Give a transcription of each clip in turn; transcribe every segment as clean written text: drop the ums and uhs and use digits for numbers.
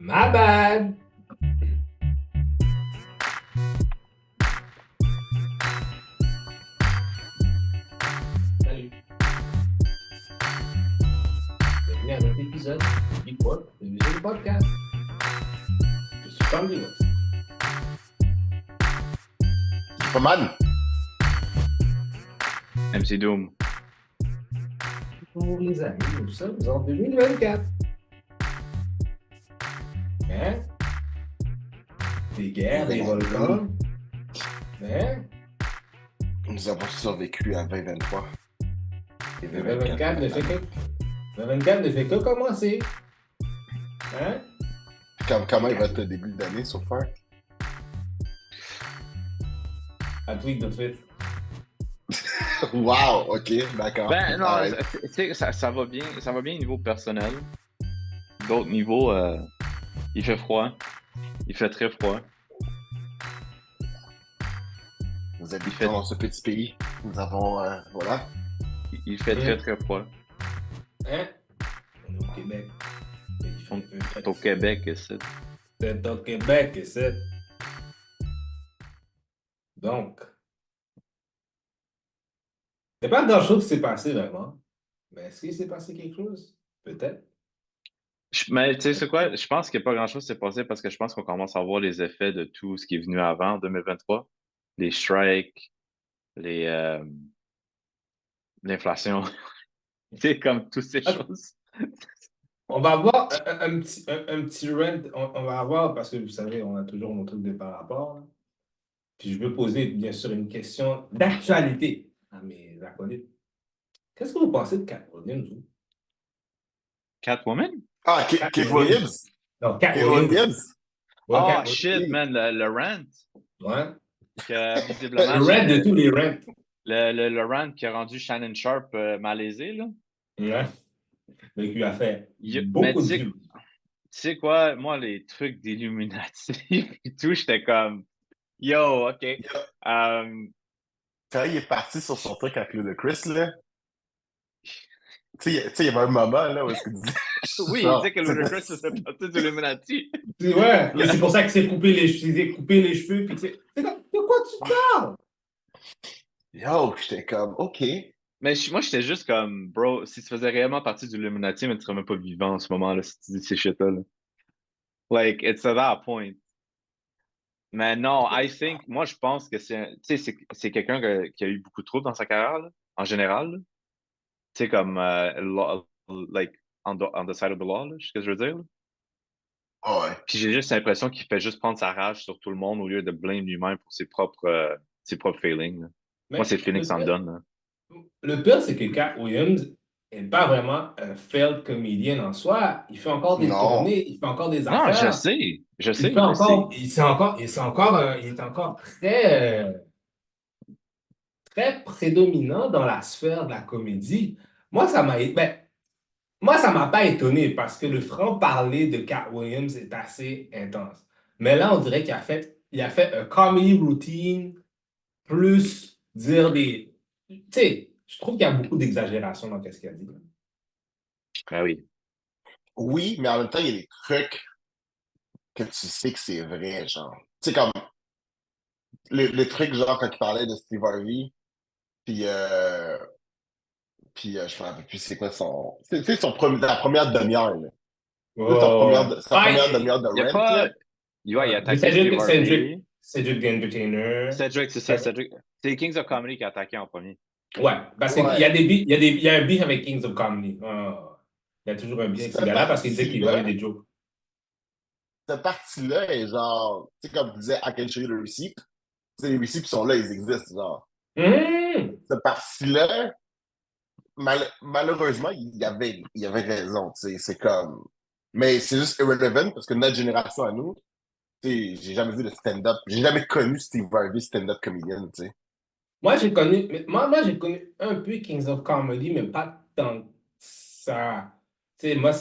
My bad. Salut. Bienvenue à notre épisode du Pop de Musique Podcast. Je suis Candy West. Superman. MC Doom. Bonjour les amis, nous sommes en 2024. Hein? Des guerres, des volcans. Hein? Nous avons survécu à 2023. Et 2024 ne fait que... 2024 ne fait que commencer. Hein? Comment il va être le début d'année, so far? I plead the fifth. Wow, ok, d'accord. Ben non, Alright. tu sais, ça va bien au niveau personnel. D'autres niveaux, il fait froid. Il fait très froid. Nous habitons dans ce petit pays. Nous avons, voilà. Il fait très très froid. Hein? On est au Québec. On est au Québec, ici. C'est au Québec, et c'est... Donc, c'est pas grand-chose qui s'est passé vraiment. Mais est-ce qu'il s'est passé quelque chose? Peut-être. Mais tu sais, c'est quoi? Je pense qu'il n'y a pas grand-chose qui s'est passé parce que je pense qu'on commence à voir les effets de tout ce qui est venu avant, en 2023. Les strikes, l'inflation. Tu sais, comme toutes ces Ok. choses. On va avoir un petit rant. On va avoir, parce que vous savez, on a toujours nos trucs de par rapport. Là. Puis je veux poser, bien sûr, une question d'actualité à mes acolytes. Qu'est-ce que vous pensez de Cat Williams, vous? Catwoman? Ah, Cat Kate Williams. Williams? Non, Cat Kate Williams. Williams? Ouais, Ah, Cat shit, Williams. man, le rant. Ouais. Que visiblement, Le rant de tous les rants. le rant qui a rendu Shannon Sharp malaisé, là. Ouais. Mais qui a fait Mais beaucoup de vues. tu sais quoi, moi, les trucs d'Illuminati et tout, j'étais comme, yo, OK. Quand il est parti sur son truc avec Ludacris, là, tu sais, il y avait un moment, là, où est-ce qu'il disait... Oui, il disait que Ludacris faisait partie d'Illuminati. Ouais, mais c'est pour ça qu'il s'est coupé les cheveux. Puis c'est comme, de quoi tu parles? Yo, j'étais comme, OK. Mais moi, j'étais juste comme, bro, si tu faisais réellement partie d'Illuminati, mais tu serais même pas vivant en ce moment-là, si tu dis ces shit-là. Là. Like, it's at that point. Mais non, moi, je pense que c'est quelqu'un qui a eu beaucoup de troubles dans sa carrière, là, en général. Là. Tu sais, comme, like, on the side of the law, là, je sais ce que je veux dire. Là. Ah ouais. Puis j'ai juste l'impression qu'il fait juste prendre sa rage sur tout le monde au lieu de blâmer lui-même pour ses propres failings. Là. Moi, Mais c'est le feeling que ça me donne. Là. le pire, c'est que Cat Williams n'est pas vraiment un failed comedian en soi. Il fait encore des Non. tournées, il fait encore des Non, je affaires. sais, je Il sais, fait je sais. encore, il est encore très prédominant dans la sphère de la comédie. Moi, moi, ça m'a pas étonné parce que le franc-parler de Cat Williams est assez intense. Mais là, on dirait il a fait un comedy routine plus dire des. Tu sais, je trouve qu'il y a beaucoup d'exagération dans ce qu'il a dit. Ah oui. Oui, mais en même temps, il y a des trucs que tu sais que c'est vrai, genre. Tu sais, comme les trucs, genre, quand il parlait de Steve Harvey, puis, je me rappelle plus c'est quoi son... Tu sais, la première demi-heure, là. Tu sais, Oh, sa première demi-heure de Il a Rent, pas. là. Ouais, il a mais attaqué Steve Harvey. Cedric the Entertainer. Cedric, c'est ça, Cedric. C'est les Kings of Comedy qui a attaqué en premier. Ouais, parce qu'il y Ouais. a il y a un beef avec Kings of Comedy. Il y a toujours un beef avec ce Cette gars-là parce qu'il disait qu'il volait partie-là, des jokes. cette partie-là est genre... Tu sais, comme tu disais, I can show you the receipt. Tu sais, les receipts sont là, ils existent, genre. Hum! Cette partie-là, malheureusement, il avait raison, tu sais. C'est comme... Mais c'est juste irrelevant parce que notre génération à nous, tu sais, j'ai jamais vu de stand-up. J'ai jamais connu Steve Harvey stand-up comedian, tu sais. Moi, j'ai connu un peu Kings of Comedy, mais pas tant que ça. Tu sais, moi,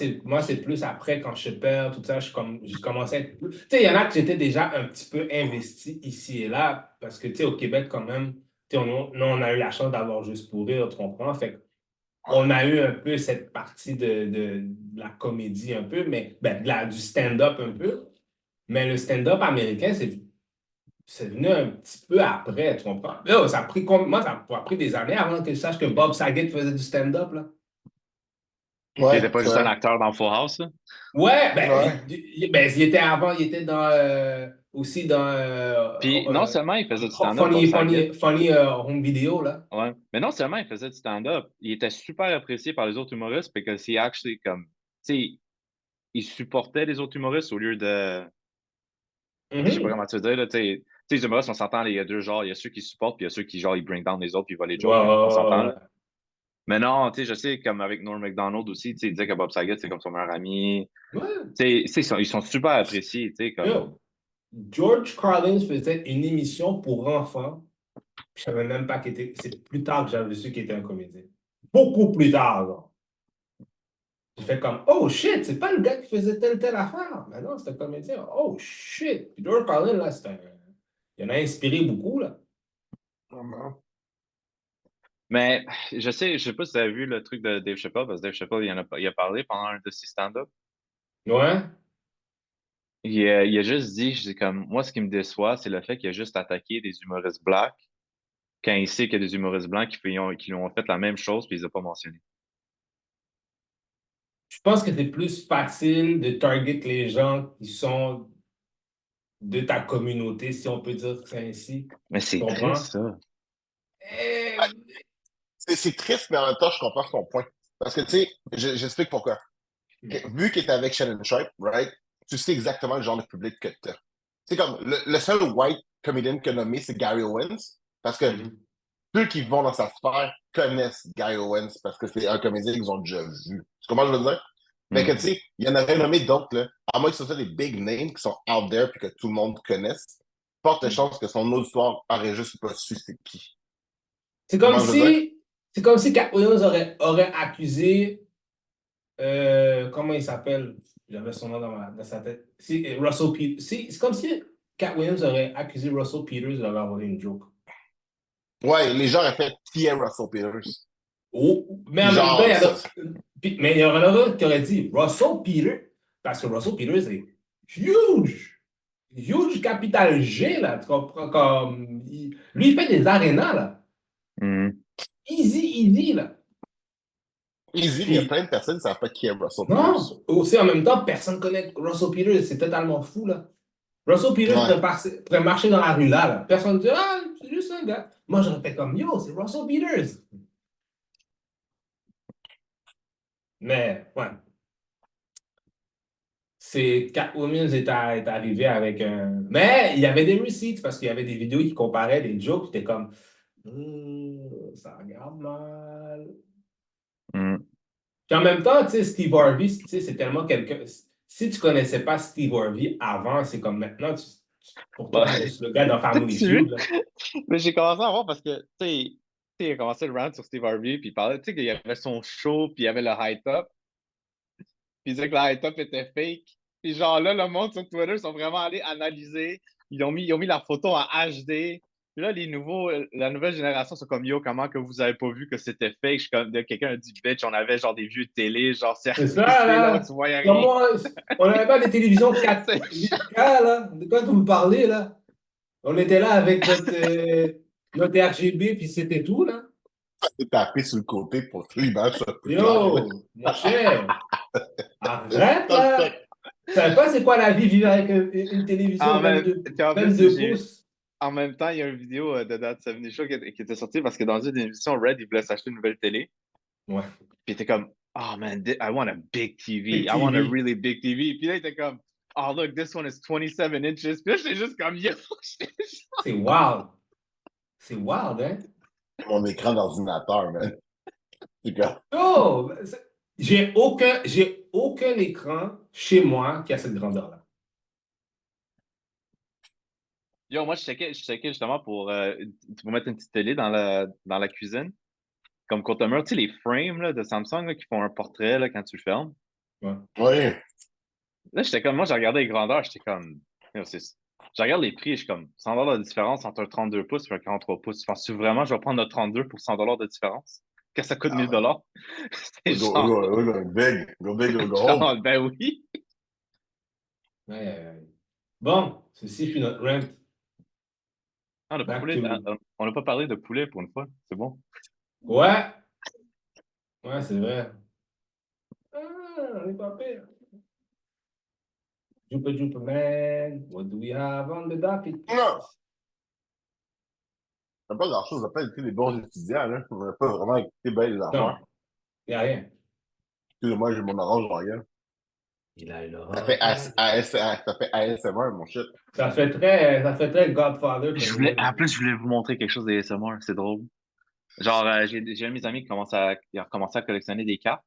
c'est plus après, quand je perds, tout ça, j'ai commencé à être plus. Tu sais, il y en a que j'étais déjà un petit peu investi ici et là, parce que, tu sais, au Québec, quand même, tu sais, nous, on a eu la chance d'avoir Juste pour rire, tu comprends? Fait que on a eu un peu cette partie de la comédie un peu, mais ben, du stand-up un peu. Mais le stand-up américain, c'est venu un petit peu après, tu comprends? Là, ça a pris, moi, ça a pris des années avant que je sache que Bob Saget faisait du stand-up, là. Il était Ouais, pas c'est juste un vrai. acteur dans Full House, là. Ouais, ben, Ouais. il était avant, il était dans, aussi dans Puis non seulement il faisait du stand-up, Bob Saget, Funny Home Video, là. ouais, mais non seulement il faisait du stand-up, il était super apprécié par les autres humoristes, parce qu'il actually, comme, tu sais, il supportait les autres humoristes au lieu de, je sais pas Mhm. comment tu veux dire, là, tu sais, les humoristes, on s'entend, il y a deux genres, il y a ceux qui supportent, puis il y a ceux qui, genre, ils bring down les autres, puis ils volent les Ouais, jokes, là. On s'entend, ouais, là. Mais non, tu sais, je sais, comme avec Norm Macdonald aussi, tu sais, il disait que Bob Saget, c'est comme son meilleur ami. ouais. Ouais. Tu sais, ils sont super appréciés, tu sais, comme, Yo, George Carlin faisait une émission pour enfants. Je savais même pas qu'il était. C'est plus tard que j'avais su qu'il était un comédien. Beaucoup plus tard, genre. J'ai fait comme, oh shit, c'est pas le gars qui faisait telle affaire. Mais non, c'est un comédien. Oh shit. Puis George Carlin, là, il en a inspiré beaucoup, là. Vraiment. mais je sais pas si tu as vu le truc de Dave Chappelle, parce que Dave Chappelle, il a parlé pendant un de ses stand-up. Ouais. Il a juste dit, je dis comme, moi, ce qui me déçoit, c'est le fait qu'il a juste attaqué des humoristes blancs quand il sait qu'il y a des humoristes blancs qui lui ont fait la même chose, puis il les a pas mentionnés. Je pense que c'est plus facile de target les gens qui sont de ta communauté, si on peut dire ça ainsi. Mais Tu c'est triste, comprends? ça. C'est triste, mais en même temps, je comprends son point. Parce que, tu sais, j'explique pourquoi. Vu qu'il était avec Shannon Sharpe, right, tu sais exactement le genre de public que tu as. C'est comme le seul white comedian que nommé, c'est Gary Owens. Parce que Mhm. ceux qui vont dans sa sphère connaissent Gary Owens parce que c'est un comédien qu'ils ont déjà vu. Tu comprends ce que je veux dire? Fait que, tu Hmm. sais, il y en aurait nommé d'autres, là. À moins que ce soit des big names qui sont out there puis que tout le monde connaisse. Porte chance que son auditoire aurait juste pas su c'est qui. Tu C'est comme comprends ce que je veux dire? si, c'est comme si Cat Williams aurait accusé, comment il s'appelle? J'avais son nom dans sa tête. Si, Russell Peters. C'est comme si Cat Williams aurait accusé Russell Peters d'avoir volé une joke. Ouais, les gens auraient fait qui est Russell Peters. Oh, mais Puis en même temps, genre, ça, mais il y en a un qui aurait dit Russell Peters, parce que Russell Peters est huge. Huge capital G, là. Tu comprends? Comme, lui, il fait des arénas, là. Hmm. Easy, easy, là. easy, mais il y a Puis, plein de personnes qui ne savent pas qui est Russell Peters. non, aussi en même temps, personne ne connaît Russell Peters. C'est totalement fou, là. Russell Peters Ouais. pourrait marcher dans la rue, là. Personne ne dit, ah, c'est juste un gars. Moi, j'aurais fait comme, yo, c'est Russell Peters. Mais, ouais. C'est Catwoman est arrivé avec un. Mais il y avait des receipts parce qu'il y avait des vidéos qui comparaient des jokes. C'était comme, ça regarde mal. Hmm. Puis en même temps, tu sais, Steve Harvey, tu sais, c'est tellement quelqu'un. Si tu connaissais pas Steve Harvey avant, c'est comme maintenant, pour toi, Bah, c'est juste le gars dans Family tu Feud, là. mais j'ai commencé à voir parce que, il a commencé le rant sur Steve Harvey, puis il parlait, tu sais, qu'il y avait son show, puis il y avait le high top, puis il disait que le high top était fake. Puis genre là, le monde sur Twitter sont vraiment allés analyser. Ils ont mis la photo en HD. Puis là, la nouvelle génération sont comme yo, comment que vous avez pas vu que c'était fake? Je suis comme, quelqu'un a dit bitch, on avait genre des vieux télé, genre C'est ça, CRTC, là, où là. tu voyais rien. Comment. On n'avait pas de télévision 4 C'est 8K, là. De quoi vous me parlez, là? On était là avec notre RGB, puis c'était tout, là. C'est tapé sur le côté pour que l'image soit plus claire. Yo, mon cher, arrête, Dans le là. fait. Tu savais pas c'est quoi la vie vivre avec une télévision en même, puis en plus, 22 pouces? en même temps, il y a une vidéo de That 70 Show qui était sortie parce que dans une émission, Red, il voulait s'acheter une nouvelle télé. Ouais. Puis il était comme, oh man, I want a big TV. Big I want a TV. really big TV. Puis là, il était comme, oh look, this one is 27 inches. Puis là, j'étais juste comme, yo, C'est wild. C'est wild, hein? Mon écran d'ordinateur, man. C'est comme, Oh, j'ai aucun écran chez moi qui a cette grandeur-là. yo, moi, je checkais justement pour mettre une petite télé dans la cuisine. Comme contre un mur, tu sais, les frames là, de Samsung là, qui font un portrait là, quand tu le fermes. Ouais. oui. Là, j'étais comme, moi, j'ai regardé les grandeurs, j'étais comme, yo, je regarde les prix, je suis comme, $100 de différence entre un 32 pouces et un 43 pouces. Penses-tu vraiment que je vais prendre le 32 pour $100 de différence? que ça coûte Ah 1000 ouais. dollars. C'est genre, We're going big. Go big or go home. genre, ben oui. Ouais. Bon, ceci fut notre rant. Ah, Back to... on n'a pas parlé de poulet pour une fois. C'est bon. Ouais, ouais, c'est vrai. Ah, on est pas pire. Jupa man, what do we have on the docket? Non, on n'a pas grand-chose. On n'a pas été des bons étudiants, là. On n'a pas vraiment écouté bien les affaires. Non, il n'y a rien. Excusez-moi, j'ai mon orange dans la gueule. Il a une Ça fait orange. ça fait ASMR, mon shit. Ça fait très Godfather Je comme voulais, image. en plus, je voulais vous montrer quelque chose des ASMR. C'est drôle. Genre, j'ai un de mes amis qui a recommencé à collectionner des cartes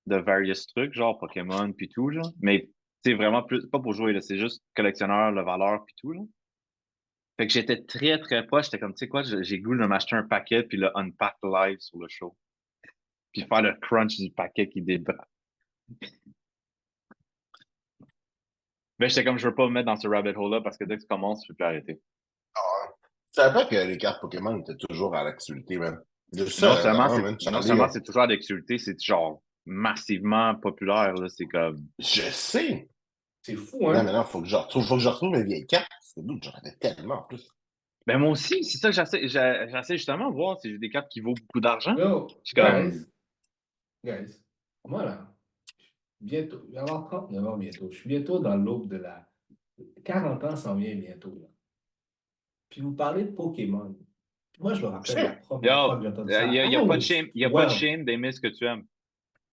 de various trucs, genre Pokémon puis tout, genre. Mais c'est vraiment plus, pas pour jouer, là, c'est juste collectionneur, le valeur puis tout, là. Fait que j'étais très, très proche. J'étais comme, tu sais quoi, j'ai goût de m'acheter un paquet puis le unpack live sur le show. Puis faire le crunch du paquet qui débat. Mais j'étais comme, je veux pas me mettre dans ce rabbit hole-là parce que dès que tu commences, tu peux plus arrêter. Je savais pas que les cartes Pokémon étaient toujours à l'actualité, man. Juste Non ça, seulement vraiment, c'est, man. non Charlie, seulement c'est toujours à d'actualité, c'est genre massivement populaire, là. C'est comme, je sais. C'est fou, Non, hein? mais non, faut que je retrouve mes vieilles cartes. C'est d'où j'en avais tellement en plus. ben moi aussi, c'est ça que j'essaie justement de voir si j'ai des cartes qui vaut beaucoup d'argent. Yo, Je suis comme, guys, moi là, bientôt, je vais avoir 39 ans bientôt. Je suis bientôt dans l'aube de la... 40 ans s'en vient bientôt, là. Puis vous parlez de Pokémon. Moi, je me rappelle la première fois yo, que j'ai entendu il ça. y I a pas de was shame, il y a pas de 12. shame d'aimer ce que tu aimes. I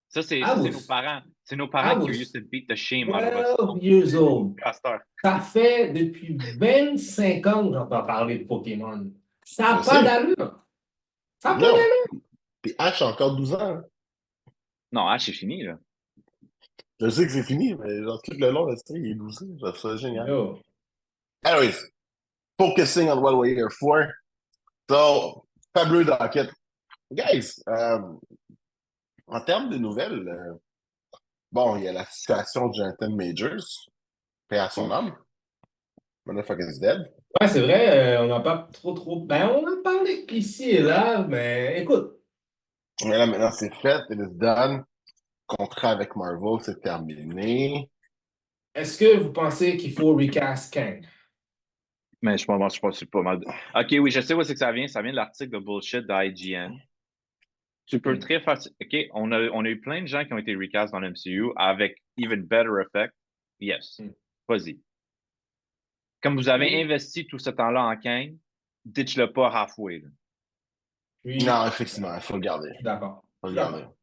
Ça, c'est nos was, parents. C'est nos I parents qui used was to beat the shame out of us. 12 years old. Castor. Ça fait depuis 25 ans que j'entends parler de Pokémon. Ça n'a Je pas sais. d'allure. Ça n'a pas Non. d'allure. Puis H a encore 12 ans, hein. Non, H, c'est fini, là. Je sais que c'est fini, mais genre, tout le long de la série, il est 12 ans. Je trouve ça génial. Yo. Anyways, focusing on what we're here for. So, fabuleux docket. Guys, en termes de nouvelles, bon, il y a la situation de Jonathan Majors, paix à son âme. Motherfucker's dead. Ouais, c'est vrai, on n'a pas trop. Ben, on en a parlé ici et là, mais écoute, Mais là, maintenant, c'est fait, it is done. Contrat avec Marvel, c'est terminé. est-ce que vous pensez qu'il faut recast Kang? Mais je pense que c'est pas mal. Ok, oui, je sais où c'est que ça vient. Ça vient de l'article de bullshit de IGN. Tu peux très facile. Ok, on a eu plein de gens qui ont été recast dans l'MCU avec even better effect. Yes. Hmm. Vas-y. Comme vous avez Oui. investi tout ce temps-là en Kang, ditch-le pas halfway, là. Non, Oui, effectivement, il faut le garder. je suis d'accord. Faut Je le suis garder. d'accord.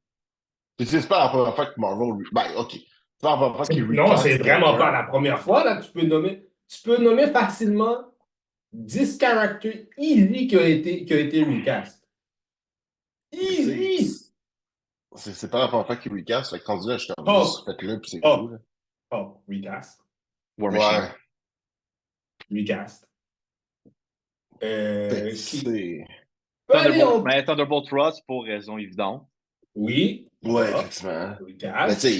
Puis c'est pas la première fois que Marvel. Ben, OK. C'est pas la première fois qu'il Non, c'est recast vraiment pas quelqu'un. la première fois, là. Tu peux nommer facilement 10 caractères easy qui ont été recast. Mais tu sais, Easy! c'est pas la première fois qu'il recast. Fait que quand là, je suis comme juste Hulk, faites-le, puis c'est tout, Hulk, là. Hulk, recast, War Machine. Ouais. recast. Fait que Qui... c'est. Allez, Mais Thunderbolt Ross pour raison évidente. Oui, Ouais, Hulk, effectivement. Mais tu recast. sais,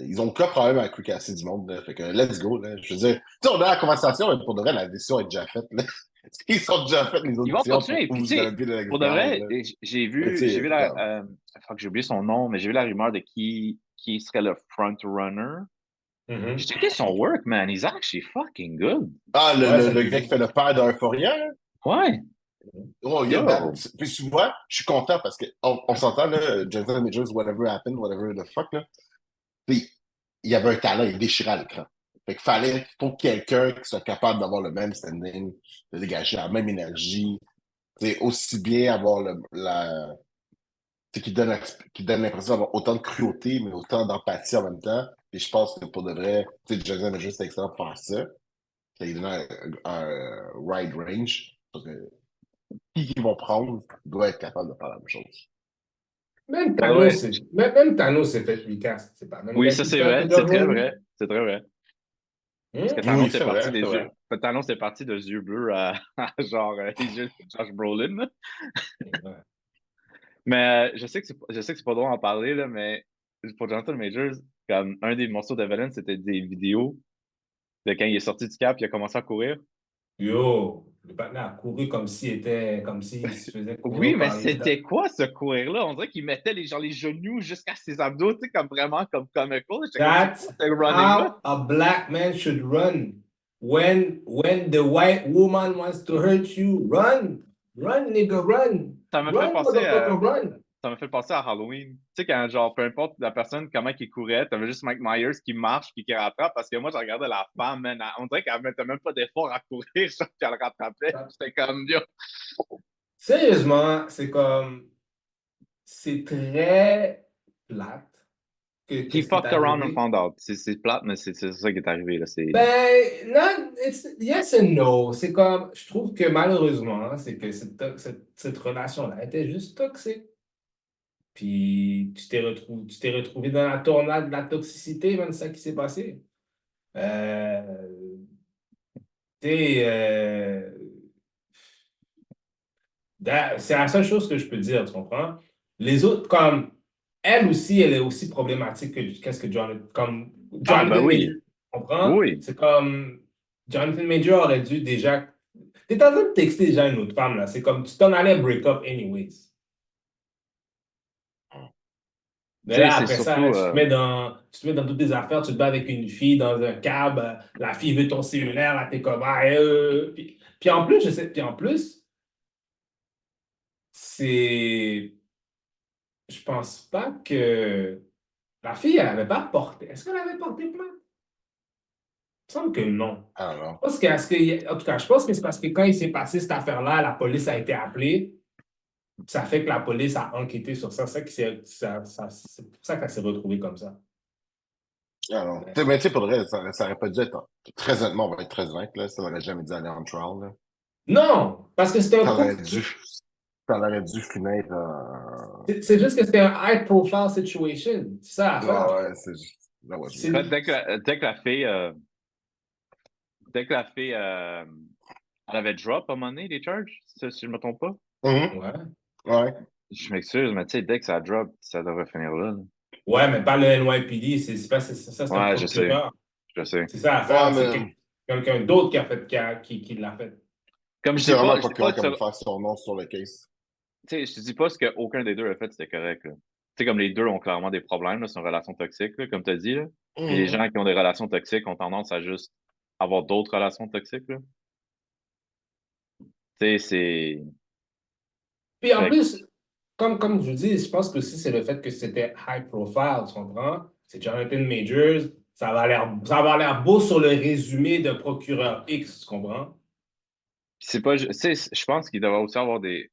ils ont aucun problème avec recasser du monde, là. Fait que let's go, là. Je veux dire, tu sais, on a la conversation, mais pour de vrai, la décision est déjà faite, là. Ils sont déjà faites, les Ils vont auditions pour continuer. Puis, Who's tu Gonna sais, Be the pour Next de Guy, vrai, là. j'ai Mais tu vu sais, la. comme. Fuck, j'ai oublié son nom, mais j'ai vu la rumeur de qui serait le front runner. J'ai Mhm. checké son work, man. He's actually fucking good. Ah, Ouais, ça le j'ai gars qui vu. fait le père d'Euphoria, là? Ouais. Oh, yeah, Yo. puis tu vois, je suis content parce qu'on s'entend, là, Jonathan Majors, whatever happened, whatever the fuck, là. Puis, il y avait un talent, il déchirait à l'écran. Fait qu'il fallait pour quelqu'un qui soit capable d'avoir le même standing, de dégager la même énergie, c'est aussi bien avoir qui donne l'impression d'avoir autant de cruauté, mais autant d'empathie en même temps. Et je pense que pour de vrai, tu sais, Jonathan Majors, c'est excellent pour faire ça. Il donne un wide range. Parce que qui ils vont prendre doit être capable de faire la même chose. Même By the Thanos, way, même Thanos s'est fait recast. C'est pas le même oui, gars ça qui c'est fait vrai. que C'est George très Clooney. vrai. C'est très vrai. Parce que Oui, Thanos est c'est parti vrai, des c'est yeux. vrai. Thanos est parti de yeux bleus à genre les yeux de Josh Brolin, là. Ouais. Mais je sais que c'est pas drôle d'en parler, là, mais pour Jonathan Majors, comme un des morceaux d'Evelyn, c'était des vidéos de quand il est sorti du cap, il a commencé à courir. Yo, Le partenaire a couru comme s'il se faisait courir Oui, mais par les dents. c'était quoi ce courir-là? On dirait qu'il mettait les genoux jusqu'à ses abdos, tu sais, comme vraiment comme comical. J'étais comme, c'est That's quoi ce running-là? how a black man should run. When the white woman wants to hurt you, run. Run, nigga, run. Ça m'a fait Run, penser motherfucker, à, run. ça m'a fait penser à Halloween. Tu sais, quand, genre, peu importe la personne, comment il courait, t'avais juste Mike Myers qui marche puis qui rattrape parce que moi, je regardais la femme, man, on dirait qu'elle mettait même pas d'effort à courir, sauf qu'elle rattrapait. J'étais comme, yo. Sérieusement, c'est très plate He ce qui est fucked around and arrivé. found out. C'est plate, mais c'est ça qui est arrivé, là. Ben, non, yes and no. C'est comme, je trouve que malheureusement, c'est que cette relation-là était juste toxique. Puis tu t'es retrouvé dans la tornade de la toxicité, même ça qui s'est passé. Euh, t'sais, c'est la seule chose que je peux dire, tu comprends? Les autres, comme elle aussi, elle est aussi problématique que qu'est-ce que comme Ah, ben Jonathan Major, oui. tu comprends? Oui. C'est comme Jonathan Major aurait dû déjà. T'es en train de texter déjà une autre femme, là. C'est comme tu t'en allais break up anyways. Tu Mais sais, là, c'est après ça, là, surtout. tu te mets dans toutes tes affaires, tu te bats avec une fille dans un cab, la fille veut ton cellulaire, là, t'es comme, ah, puis en plus, puis en plus, c'est, je pense pas que la fille, elle avait pas porté. Est-ce qu'elle avait porté plainte? Il me semble que non. Alors, En tout cas, je pense que c'est parce que quand il s'est passé cette affaire-là, la police a été appelée. Ça fait que la police a enquêté sur ça. C'est pour ça qu'elle s'est retrouvée comme ça. alors. Mais- Mais tu sais, pour le reste, ça aurait pas dû être. Très honnêtement, on va être très honnête, là. Ça n'aurait jamais dû aller en trial, là. Non, parce que c'était un Ça coup. aurait dû. Ça aurait dû finir. C'est juste que c'était un high profile situation. C'est ça Ah l'affaire. ouais, c'est juste. That was C'est- weird. Dès que la fille, elle avait drop à un moment donné, les charges, si je ne me trompe pas. Mhm. Ouais. Ouais. Je m'excuse, mais tu sais, dès que ça drop, ça devrait finir là. Ouais, mais pas le NYPD. C'est pas ça, c'est un Ouais, je sais. procureur. Je sais. C'est ça Ouais, l'affaire. C'est mais quelqu'un d'autre qui a fait, qui l'a fait. Comme c'est vraiment un je dis pas procureur que qui a faire son nom sur le case. tu sais, je te dis pas ce qu'aucun des deux a fait, c'était correct, là. Tu sais, comme les deux ont clairement des problèmes, là, c'est une relation toxique, là, comme tu as dit, là. Puis les Mhm. gens qui ont des relations toxiques ont tendance à juste avoir d'autres relations toxiques, là. Tu sais, c'est. Puis en Fait que plus, comme je dis, je pense que aussi c'est le fait que c'était high profile, tu comprends? C'est Jonathan Majors. Ça va l'air beau sur le résumé de procureur X, tu comprends? c'est pas. Tu sais, je pense qu'il devrait aussi avoir des.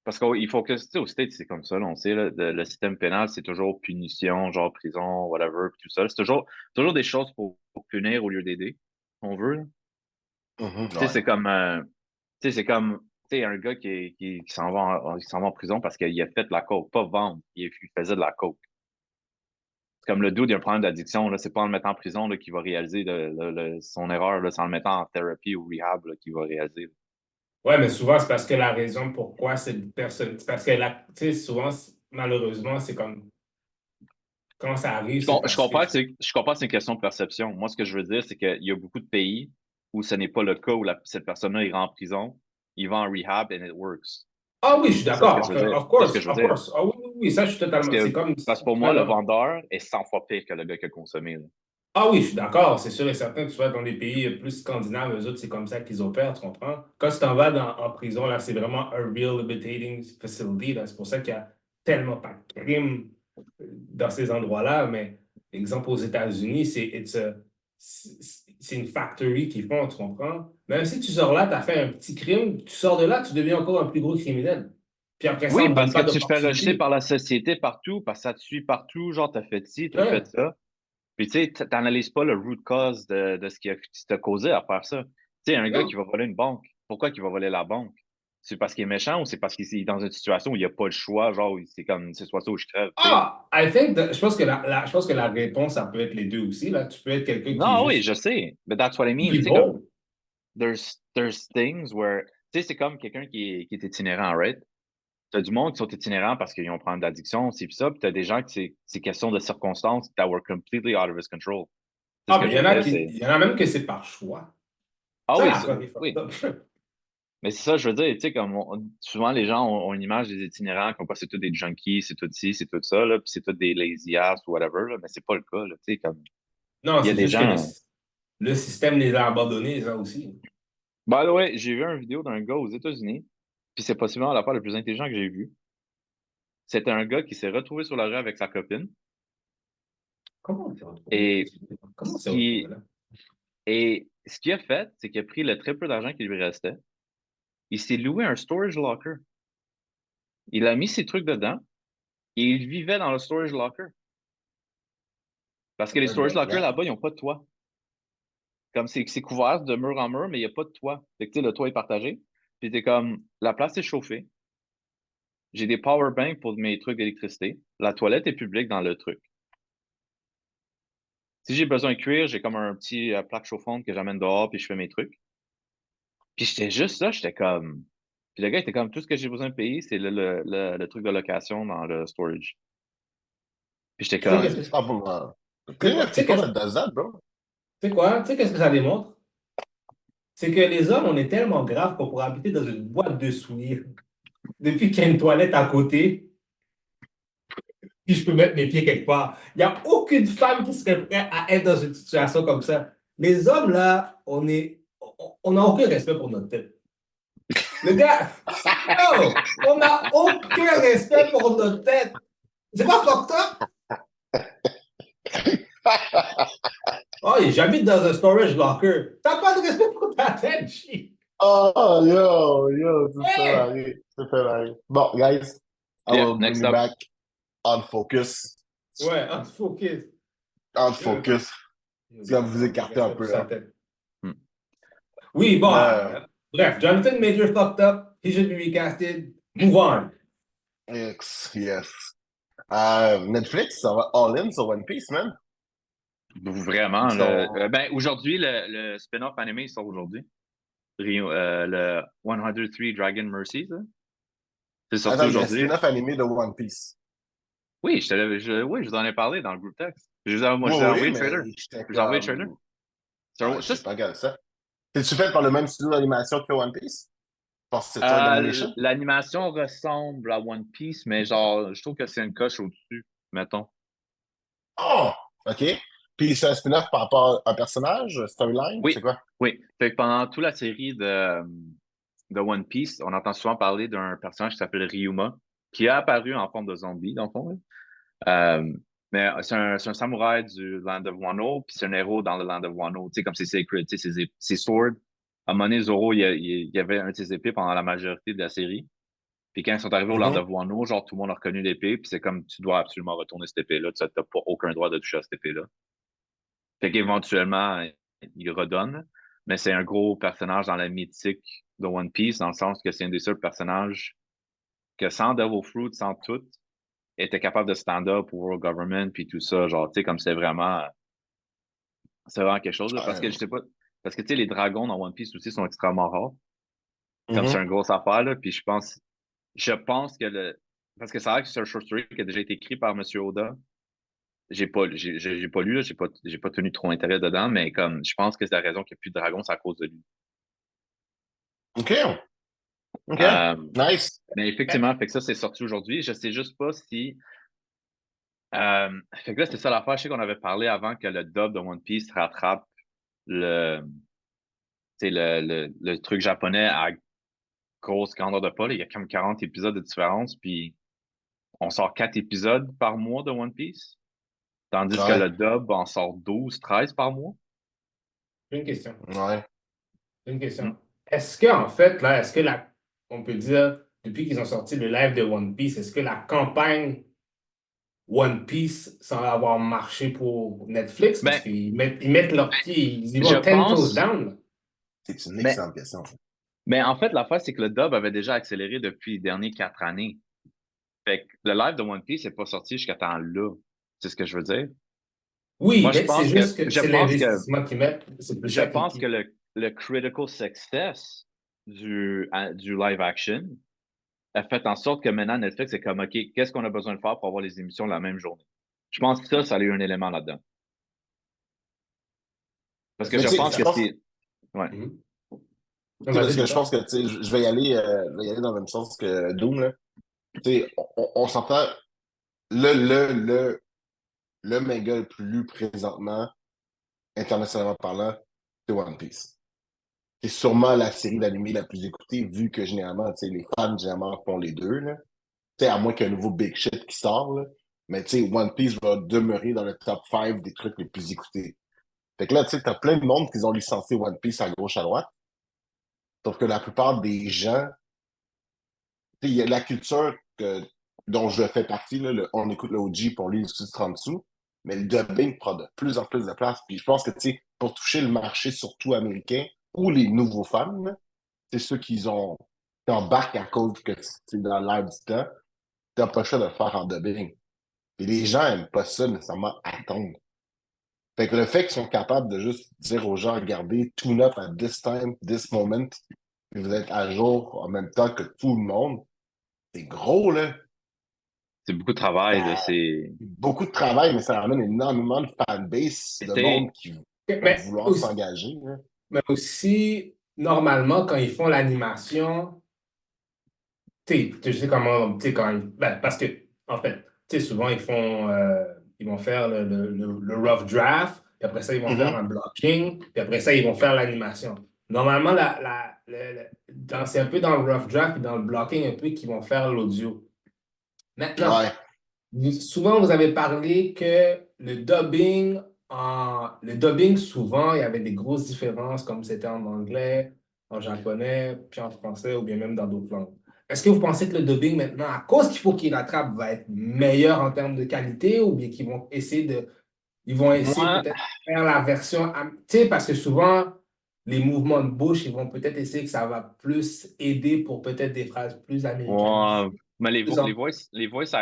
Parce qu'il faut que, tu sais, au States, c'est comme ça, là, on sait, là, le système pénal, c'est toujours punition, genre prison, whatever, puis tout ça. C'est toujours des choses pour punir au lieu d'aider, on veut, là. Mhm. Tu sais, Ouais. c'est comme, tu sais, c'est comme, tu sais, un gars qui s'en va qui s'en va en prison parce qu'il a fait de la coke, pas vendre, il faisait de la coke. C'est comme le dude, il a un problème d'addiction, là, c'est pas en le mettant en prison, là, qu'il va réaliser son erreur, là, c'est en le mettant en thérapie ou rehab, là, qu'il va réaliser. Ouais, mais souvent, c'est parce que la raison pourquoi cette personne. C'est parce que tu sais, souvent, malheureusement, c'est comme. Quand ça arrive, c'est Je parce que. comprends je comprends que c'est une question de perception. Moi, ce que je veux dire, c'est qu'il y a beaucoup de pays où ce n'est pas le cas où cette personne-là ira en prison, il va en rehab and it works. Ah oui, je suis C'est ça ce que d'accord. je veux dire. Of C'est ce que course, je veux of dire. course. Ah oui, oui, oui, ça, je suis Parce totalement. C'est que, comme. parce que pour moi, le vendeur est 100 fois pire que le gars qui a consommé, là. Ah oui, je suis d'accord, c'est sûr et certain. Tu vois, dans les pays plus scandinaves, eux autres, c'est comme ça qu'ils opèrent, tu comprends? Quand tu t'en vas en prison, là, c'est vraiment un rehabilitating facility, là. C'est pour ça qu'il y a tellement pas de crimes dans ces endroits-là. Mais, exemple, aux États-Unis, c'est une factory qu'ils font, tu comprends? Même si tu sors là, tu as fait un petit crime, tu sors de là, tu deviens encore un plus gros criminel. Puis après ça, on Oui, ne te donne parce que pas tu te fais rejeter d'opportunité. par la société partout, parce que ça te suit partout, genre, t'as fait ci, t'as fait Ouais. ça. Puis, tu sais, t'analyses pas le root cause de ce qui t'a causé à faire ça. Tu sais, un gars qui Non. va voler une banque, pourquoi qu'il va voler la banque? C'est parce qu'il est méchant ou c'est parce qu'il est dans une situation où il n'y a pas le choix, genre, c'est comme, c'est soit ça ou je crève, tu sais? Ah, I think je pense que je pense que la réponse, ça peut être les deux aussi, là. Tu peux être quelqu'un qui est Non, oui, juste je sais. But that's what I mean. Tu sais, comme, evil. there's things where, tu sais, c'est comme quelqu'un qui est itinérant, right? T'as du monde qui sont itinérants parce qu'ils ont un problème d'addiction, c'est pis ça, puis t'as des gens qui c'est question de circonstances that were completely out of his control. C'est ce Ah, que mais je veux dire, c'est. il y en a même que c'est par choix. Ah Ça, oui, la fin est fucked oui. up. Mais c'est ça, je veux dire, tu sais, comme souvent les gens ont une image des itinérants, comme quoi c'est tous des junkies, c'est tout ci, c'est tout ça, là, puis c'est tout des lazy ass ou whatever, là, mais c'est pas le cas, là, tu sais, comme, Non, il y a c'est des juste que gens. le système les a abandonnés, ça aussi. By the way, j'ai vu une vidéo d'un gars aux États-Unis, puis c'est possiblement l'affaire le plus intelligent que j'ai vu. C'était un gars qui s'est retrouvé sur la rue avec sa copine, Comment on s'est retrouvé là? et Comment on ce s'est retrouvé qui, là? et ce qu'il a fait, c'est qu'il a pris le très peu d'argent qui lui restait, il s'est loué un storage locker. Il a mis ses trucs dedans, et il vivait dans le storage locker. Parce que les storage lockers Yeah. là-bas, ils n'ont pas de toit. Comme c'est couvert de mur en mur, mais il n'y a pas de toit. Fait que, tu sais, le toit est partagé. Puis t'es comme, la place est chauffée. J'ai des power banks pour mes trucs d'électricité. La toilette est publique dans le truc. Si j'ai besoin de cuire, j'ai comme un petit plaque chauffante que j'amène dehors, puis je fais mes trucs. Puis j'étais juste là, j'étais comme. Puis le gars était comme, tout ce que j'ai besoin de payer, c'est le truc de location dans le storage. Puis j'étais Tu sais comme, qu'est-ce que, Ah bon, tu sais quoi, tu sais people qu'est-ce, that does that, bro. tu sais quoi, tu sais qu'est-ce que ça démontre? C'est que les hommes, on est tellement graves qu'on pourrait habiter dans une boîte de souliers. Depuis qu'il y a une toilette à côté, puis je peux mettre mes pieds quelque part. Il n'y a aucune femme qui serait prête à être dans une situation comme ça. Les hommes, là, on n'a aucun respect pour notre tête. Le gars, non, on n'a aucun respect pour notre tête. C'est pas fucked up? Oh, j'habite dans un storage locker. T'as pas de respect pour ta tête, shit. Oh, yo, c'est Hey! Ferrari. C'est Ferrari. Bon, guys, I yeah, will bring next you up. back on focus. Ouais, on se focus. On Le focus. Tu vas gars, vous écarter un respect pour peu, sa là. tête. Hmm. Oui, bon, Mais, bref, Jonathan Major fucked up. He should be recasted. Move on. yes. Netflix, ça va all-in sur One Piece, man. Ils Vraiment, sont... ben, aujourd'hui, le spin-off animé il sort aujourd'hui. Le 103 Dragon Mercy, ça. C'est sorti Attends, il y a un aujourd'hui. spin-off animé de One Piece. Oui, oui, je vous en ai parlé dans le groupe text. Moi, je Oui, vous ai oui, envoyé le trailer. mais j'étais Je vous ai envoyé le trailer. comme... Ah, Ça, j'ai pas regardé ça. C'est-tu fait par le même studio d'animation que One Piece? Par Toy Animation? l'animation ressemble à One Piece, mais genre, je trouve que c'est une coche au-dessus, mettons. Oh! OK. Puis c'est un spin-off par rapport à un personnage, storyline, c'est Oui, quoi? oui. Fait que pendant toute la série de One Piece, on entend souvent parler d'un personnage qui s'appelle Ryuma, qui a apparu en forme de zombie, dans le fond, là. Euh, mais c'est un samouraï du Land of Wano, puis c'est un héros dans le Land of Wano. Tu sais, comme c'est sacred, tu sais, ses swords. À un moment donné, Zoro, il y avait un de ses épées pendant la majorité de la série. Puis quand ils sont arrivés au Land Mhm. of Wano, genre, tout le monde a reconnu l'épée, puis c'est comme, tu dois absolument retourner cette épée-là, tu n'as pas aucun droit de toucher à cette épée-là. Fait qu'éventuellement, il redonne, mais c'est un gros personnage dans la mythique de One Piece, dans le sens que c'est un des seuls personnages que sans Devil Fruit, sans tout, était capable de stand up pour World Government, puis tout ça, genre, tu sais, comme c'est vraiment quelque chose, là, parce que je sais pas, parce que, tu sais, les dragons dans One Piece aussi sont extrêmement rares, comme c'est Mhm. une grosse affaire, là, puis je pense parce que ça a l'air que c'est un short story qui a déjà été écrit par Monsieur Oda. J'ai pas lu, là, j'ai pas tenu trop intérêt dedans, mais comme, je pense que c'est la raison qu'il n'y a plus de dragons, c'est à cause de lui. OK. OK. Euh, Nice. mais effectivement, fait que ça, c'est sorti aujourd'hui. Je sais juste pas si, fait que là, c'est ça l'affaire. Je sais qu'on avait parlé avant que le dub de One Piece rattrape le, tu sais, le truc japonais à grosse grandeur de pas, là. Il y a comme 40 épisodes de différence, puis on sort 4 épisodes par mois de One Piece, tandis que Ouais. le dub en sort 12, 13 par mois. J'ai une question. Ouais. J'ai une Hmm. question. Est-ce qu'en fait, là, on peut dire, depuis qu'ils ont sorti le live de One Piece, est-ce que la campagne One Piece semble avoir marché pour Netflix? Parce Ben, qu'ils mettent leurs pieds, ils y je vont 10 toes pense, down, là. C'est une mais, excellente question. mais en fait, l'affaire, c'est que le dub avait déjà accéléré depuis les dernières 4 années. Fait que le live de One Piece n'est pas sorti jusqu'à temps là. C'est ce que je veux dire. Oui, Moi, mais c'est juste que c'est l'investissement qu'ils mettent. C'est plus je ça pense que qui... le critical success du live action a fait en sorte que maintenant Netflix est comme, OK, qu'est-ce qu'on a besoin de faire pour avoir les émissions la même journée? Je pense que ça a eu un élément là-dedans. Parce que Parce que je Mais tu sais, pense je que pense, c'est, ouais. Mhm. Non, Parce vas-y, que je dis-moi. pense que je vais y aller dans le même sens que Doom. Là. On s'entend, le, le, le, le méga le plus lu présentement, internationalement parlant, c'est One Piece. C'est sûrement la série d'animés la plus écoutée, vu que généralement, les fans généralement font les deux. Là. À moins qu'il y ait un nouveau Big Shit qui sort. Là. Mais One Piece va demeurer dans le top 5 des trucs les plus écoutés. Fait que là, t'as plein de monde qui ont licencié One Piece à gauche, à droite. Sauf que la plupart des gens, il y a la culture dont je fais partie, là, on écoute le OG puis on lit le sous-titre en dessous, mais le dubbing prend de plus en plus de place. Puis je pense que pour toucher le marché surtout américain ou les nouveaux fans, c'est ceux qui embarquent à cause que c'est dans l'air du temps, t'as pas le choix de le faire en dubbing. Et les gens aiment pas ça nécessairement attendre. Fait que le fait qu'ils sont capables de juste dire aux gens, regardez, tune up at this time, this moment, puis vous êtes à jour en même temps que tout le monde, c'est gros, là. C'est beaucoup de travail, là. Ça, beaucoup de travail, mais ça ramène énormément de fanbase, de C'est, monde qui vont Mais vouloir aussi, s'engager, là. mais aussi, normalement, quand ils font l'animation, tu sais comment, tu sais, ben, parce que, en fait, tu sais, souvent, ils vont faire le rough draft, puis après ça, ils vont faire Mhm. un blocking, puis après ça, ils vont faire l'animation. Normalement, c'est un peu dans le rough draft et dans le blocking un peu qu'ils vont faire l'audio. Maintenant, Ouais. souvent, vous avez parlé que le dubbing, souvent, il y avait des grosses différences, comme c'était en anglais, en japonais, puis en français, ou bien même dans d'autres langues. Est-ce que vous pensez que le dubbing, maintenant, à cause qu'il faut qu'il rattrape, va être meilleur en termes de qualité, ou bien ils vont essayer moi, peut-être de faire la version, tu sais, parce que souvent, les mouvements de bouche, ils vont peut-être essayer que ça va plus aider pour peut-être des phrases plus américanisées. mais Plus en- les voice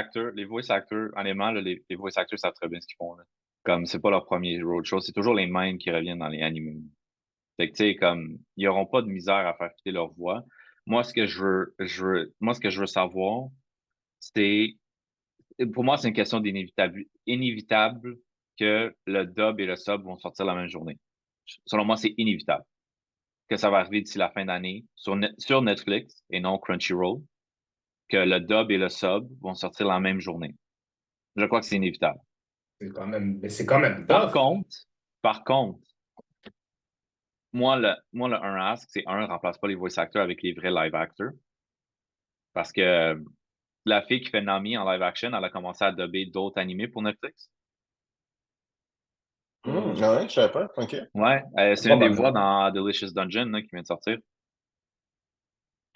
actors, honnêtement, là, les voice actors savent très bien ce qu'ils font, là. Comme, c'est pas leur premier roadshow, c'est toujours les mêmes qui reviennent dans les animés. Fait que, tu sais, comme, ils auront pas de misère à faire quitter leur voix. Moi, ce que je veux savoir, c'est, pour moi, c'est une question inévitable que le dub et le sub vont sortir la même journée. Selon moi, c'est inévitable que ça va arriver d'ici la fin d'année sur Netflix et non Crunchyroll, que le dub et le sub vont sortir la même journée. Je crois que c'est inévitable. mais c'est quand même Par tough. contre, par contre, moi, le un ask, c'est remplace pas les voice actors avec les vrais live actors. Parce que la fille qui fait Nami en live action, elle a commencé à dubber d'autres animés pour Netflix. Hmm. Ah ouais, je savais pas. OK. Ouais, c'est une des voix Probablement. dans Delicious Dungeon là, qui vient de sortir.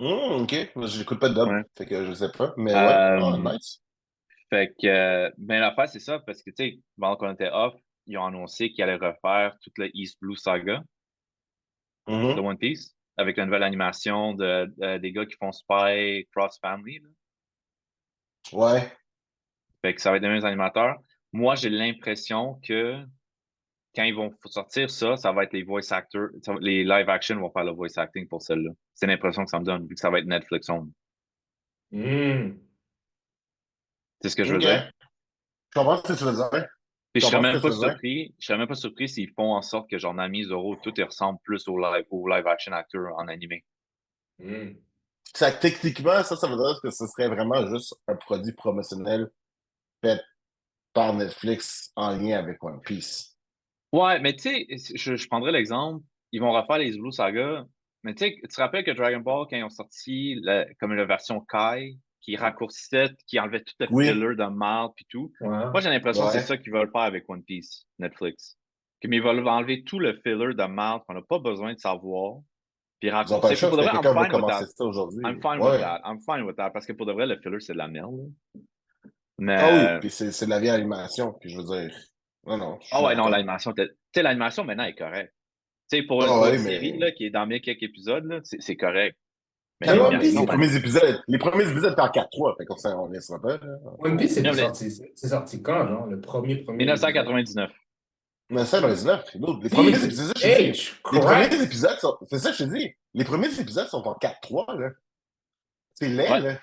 OK. J'écoute pas de dub, Ouais. fait que je sais pas. Mais ouais. Oh, Euh, nice. Fait que, ben l'affaire, c'est ça, parce que, tu sais, pendant qu'on était off, ils ont annoncé qu'ils allaient refaire toute la East Blue Saga de Mhm. One Piece avec une nouvelle animation des gars qui font Spy Cross Family, là. Ouais. Fait que ça va être les mêmes animateurs. Moi, j'ai l'impression que quand ils vont sortir ça, ça va être les voice actors, les live action vont faire le voice acting pour celle-là. C'est l'impression que ça me donne, vu que ça va être Netflix on. Hmm. C'est ce que je veux OK. dire. Je comprends ce que tu veux dire. Puis Je comprends ce que tu veux dire. je serais même pas surpris s'ils font en sorte que genre Nami, Zoro, tout y ressemble plus au live action actor en animé. Hmm. Ça, techniquement, ça veut dire que ce serait vraiment juste un produit promotionnel fait par Netflix en lien avec One Piece. Ouais, mais tu sais, je prendrais l'exemple, ils vont refaire les Blue Saga, mais tu sais, tu te rappelles que Dragon Ball, quand ils ont sorti comme la version Kai, qui raccourcissait, qui enlevait tout le Oui, filler de marde puis tout, Ouais. moi j'ai l'impression que c'est ouais. ça qu'ils veulent faire avec One Piece, Netflix. Comme ils veulent enlever tout le filler de marde qu'on n'a pas besoin de savoir, puis Ils n'ont pas le raccourcir. Puis choix pour parce de que vrai, I'm quelqu'un veut fine with commencer that. ça aujourd'hui. I'm fine with Ouais. that. I'm fine with that. Parce que pour de vrai, le filler, c'est de la merde, là. Ah oui, Mais, puis c'est de la vieille animation. Puis je veux dire, non, non, je ah suis ouais, non, d'accord. l'animation, tu sais, l'animation maintenant est correcte. Tu sais, Ah pour une ouais, série là, mais. qui est dans quelques épisodes, là, c'est correct. Mais Mais One Piece, l'animation, Les man. premiers épisodes, étaient en 4-3, fait qu'on on ne laissera pas. Là. One Piece, Non, mais c'est sorti quand, genre, le premier épisode? 1999. Mais ça, dans les 19, les premiers Jesus épisodes, c'est ça, que je te dis. H. Les premiers Christ! épisodes sont. C'est ça, que je te dis. Les premiers épisodes sont en 4-3, là. C'est laid, Ouais. là.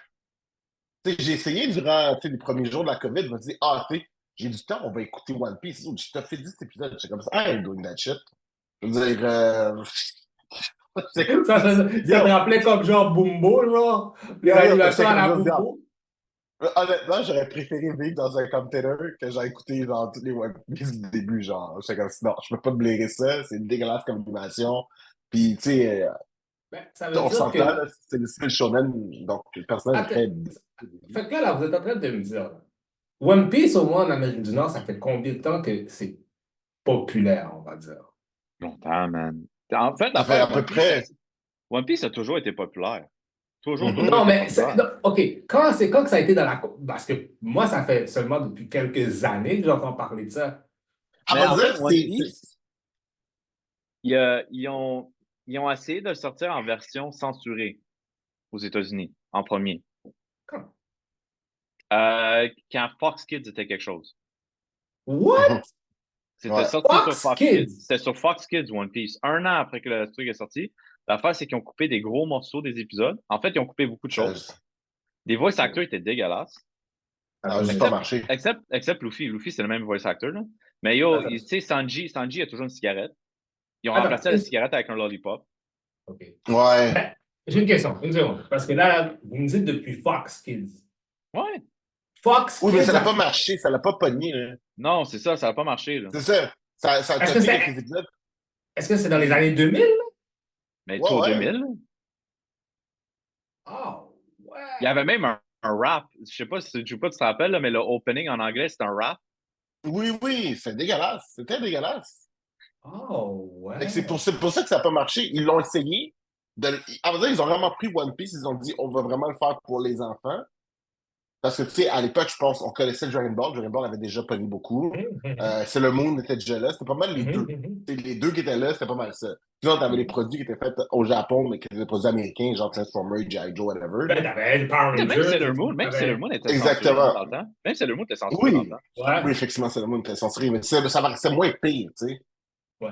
Tu sais, j'ai essayé durant les premiers jours de la COVID, je me dis, ah, tu sais, j'ai du temps, on va écouter One Piece. Oh, je t'ai fait 10 épisodes, j'étais comme ça, I ain't doing that shit. Je veux dire, C'est comme, Ça te yo, rappelait comme genre Bumbo, genre, les j'étais animations à comme la juste, dire, Bumbo. honnêtement, j'aurais préféré vivre dans un container que j'ai écouté genre tous les One Piece du début, genre. J'étais comme, non, je peux pas me blairer ça, c'est dégueulasse comme animation. Puis, tu sais, Ben, ça veut on dire s'entend, que. là, c'est le style shonen, donc le personnage est Attends, très... fait que là, vous êtes en train de me dire, là, One Piece, au moins en Amérique du Nord, ça fait combien de temps que c'est populaire, on va dire? Longtemps, man. En fait, Ça fait l'affaire à avec peu près... One Piece a toujours été populaire. Toujours, toujours Non, été mais, populaire. non, OK, quand que ça a été dans la. Parce que moi, ça fait seulement depuis quelques années que j'entends parler de ça. À Mais vrai en fait, dire, One Piece, ils ont essayé de le sortir en version censurée aux États-Unis, en premier. Quand? Quand Fox Kids était quelque chose. What? C'était Ouais. sorti sur Fox Fox Kids. Kids? C'était sur Fox Kids One Piece. Un an après que le truc est sorti. L'affaire, c'est qu'ils ont coupé des gros morceaux des épisodes. En fait, ils ont coupé beaucoup de Ça choses. Les voice actors étaient dégueulasses. n'a juste pas Except, marché. except Luffy. Luffy, c'est le même voice actor, là. Mais yo, tu Attends, sais, Sanji a toujours une cigarette. Ils ont attends, remplacé la cigarette avec un lollipop. OK. Ouais. Ben, j'ai une question, une seconde. Parce que là, vous me dites depuis Fox Kids. Ouais. Fox Oui, mais ça Kids n'a a pas fait. marché, ça n'a pas pogné, là. Non, c'est ça n'a pas marché, là. C'est ça. Ça a Est-ce que coté c'est quelques épisodes. est-ce que c'est dans les Puis, années 2000? Mais tu sais, ouais, au ouais. 2000, Oh, il y ouais. avait même un rap. Je sais pas si tu te rappelles, là, mais le opening en anglais, c'est un rap. Oui, oui, c'est dégueulasse. C'était dégueulasse. Oh, Fait que ouais. c'est pour ça que ça n'a pas marché. Ils l'ont essayé. À vrai dire, ils ont vraiment pris One Piece, ils ont dit on va vraiment le faire pour les enfants. Parce que, tu sais, à l'époque, je pense, on connaissait le Dragon Ball. Dragon Ball avait déjà pogné beaucoup. Sailor Moon était déjà là. C'était pas mal les deux. T'sais, les deux qui étaient là, c'était pas mal ça. Sinon, t'avais les produits qui étaient faits au Japon, mais qui étaient des produits américains, genre Transformers, G.I. Joe, whatever. Ben, Là. t'avais le Power Rangers, Même Sailor t'avais. Moon était censuré, hein, Exactement. dans le temps. Même Sailor Moon était censuré dans le Oui. temps. Oui, Ouais, effectivement, Sailor Moon était censuré, mais ça paraissait moins pire, tu sais. ouais.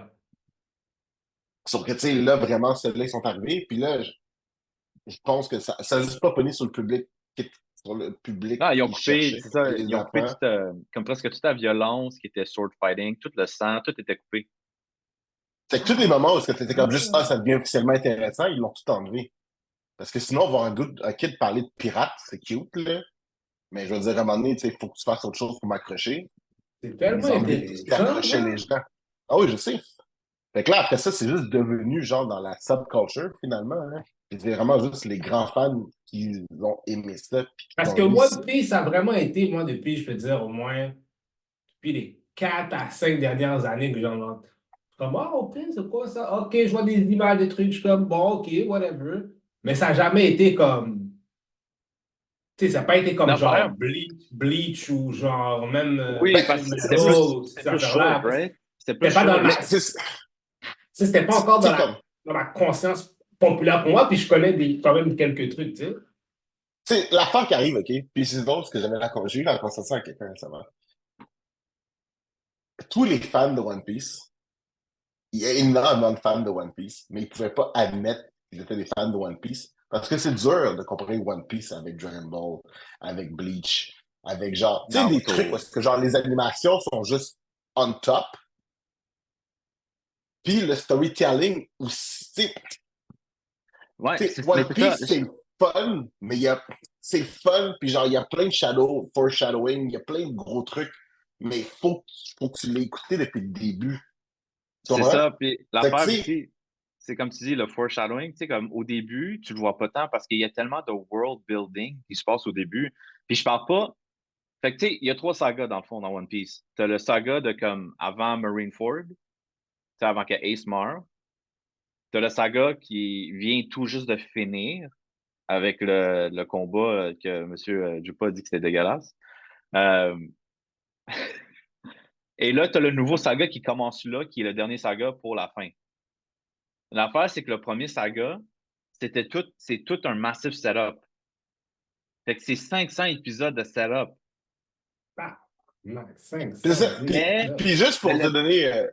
Sauf que, tu sais, là, vraiment, ceux-là, ils sont arrivés. Puis là, je pense que ça n'a juste pas pogné sur le public, sur le public Non, ils ont qui coupé, cherchait, c'est ça, les ils ont coupé enfants. toute, comme presque toute la violence qui était sword fighting, tout le sang, tout était coupé. Fait que tous les Oh, moments où tu étais comme juste, ouais. ah, ça devient officiellement intéressant, ils l'ont tout enlevé. Parce que sinon, voir un kid parler de pirates, c'est cute, là. Mais je veux dire, à un moment donné, tu sais, il faut que tu fasses autre chose pour m'accrocher. C'est tellement Ils ont enlevé tout ce qui intéressant, accrochait là. les gens. Ah oui, je sais. Fait que là, après ça, c'est juste devenu, genre, dans la subculture, finalement, hein. Puis c'est vraiment juste les grands fans qui ont aimé ça, puis qui Parce ont que mis ça. One Piece a vraiment été, moi, depuis, je peux dire, au moins, depuis les 4 à 5 dernières années que j'en entends. Comme, ah, ok, c'est quoi ça? Ok, je vois des images, des trucs, je suis comme, bon, ok, whatever. Mais ça n'a jamais été comme, tu sais, ça n'a pas été comme genre L'affaire, Bleach ou genre même oui, Ben, parce que c'est Naruto ou ces c'était plus short, affaires-là. right? C'était plus C'était pas dans short. mais ma, c'est, c'était pas encore c'est comme, dans ma conscience populaire pour moi, puis je connais quand même quelques trucs, tu sais. tu sais, l'affaire qui arrive, OK? Puis c'est drôle parce que j'ai eu la conversation avec quelqu'un récemment. Tous les fans de One Piece, il y a énormément de fans de One Piece, mais ils ne pouvaient pas admettre qu'ils étaient des fans de One Piece. Parce que c'est dur de comparer One Piece avec Dragon Ball, avec Bleach, avec genre, tu sais, des trucs Naruto. parce que genre les animations sont juste on top. Puis le storytelling aussi, Ouais, mais One c'est ça. Piece, c'est fun, mais c'est fun, puis genre, il y a plein de foreshadowing, il y a plein de gros trucs, mais faut que tu l'aies écouté depuis le début. Tu C'est comprends? ça. Puis Fait que, tu l'affaire sais, aussi, c'est comme tu dis, le foreshadowing, tu sais, comme au début, tu le vois pas tant parce qu'il y a tellement de world building qui se passe au début. Puis je parle pas. Fait que tu sais, il y a trois sagas dans le fond dans One Piece. T'as le saga de comme avant Marineford, tu sais, avant que Ace meure. T'as le saga qui vient tout juste de finir avec le combat que M. Jupa dit que c'était dégueulasse. Euh, et là, t'as le nouveau saga qui commence là, qui est le dernier saga pour la fin. L'affaire, c'est que le premier saga, c'est tout un massif setup. Fait que c'est 500 épisodes de setup. Ah, c'est 500 ça. Mais, Puis juste mais, pour te donner,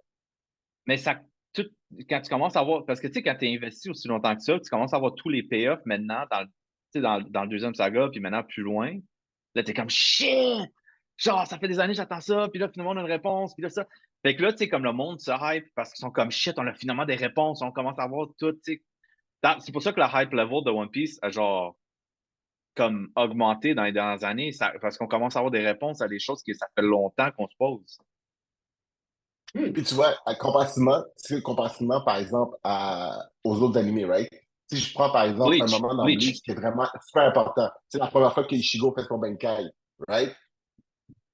mais ça, tout, quand tu commences à voir, parce que tu sais, quand tu investi aussi longtemps que ça, tu commences à voir tous les payoffs maintenant tu sais, dans le deuxième saga, puis maintenant plus loin. Là, t'es comme shit! Genre, ça fait des années que j'attends ça, puis là, finalement, on a une réponse, puis là, ça. Fait que là, tu sais, comme le monde se hype parce qu'ils sont comme shit, on a finalement des réponses, on commence à voir tout, tu sais. C'est pour ça que le hype level de One Piece a genre comme augmenté dans les dernières années, parce qu'on commence à avoir des réponses à des choses que ça fait longtemps qu'on se pose. Puis tu vois, comparativement, par exemple, aux autres animés, right? Si je prends, par exemple, un moment dans Bleach Bleach. qui est vraiment super important, c'est la première fois que Ichigo fait son Benkai, right?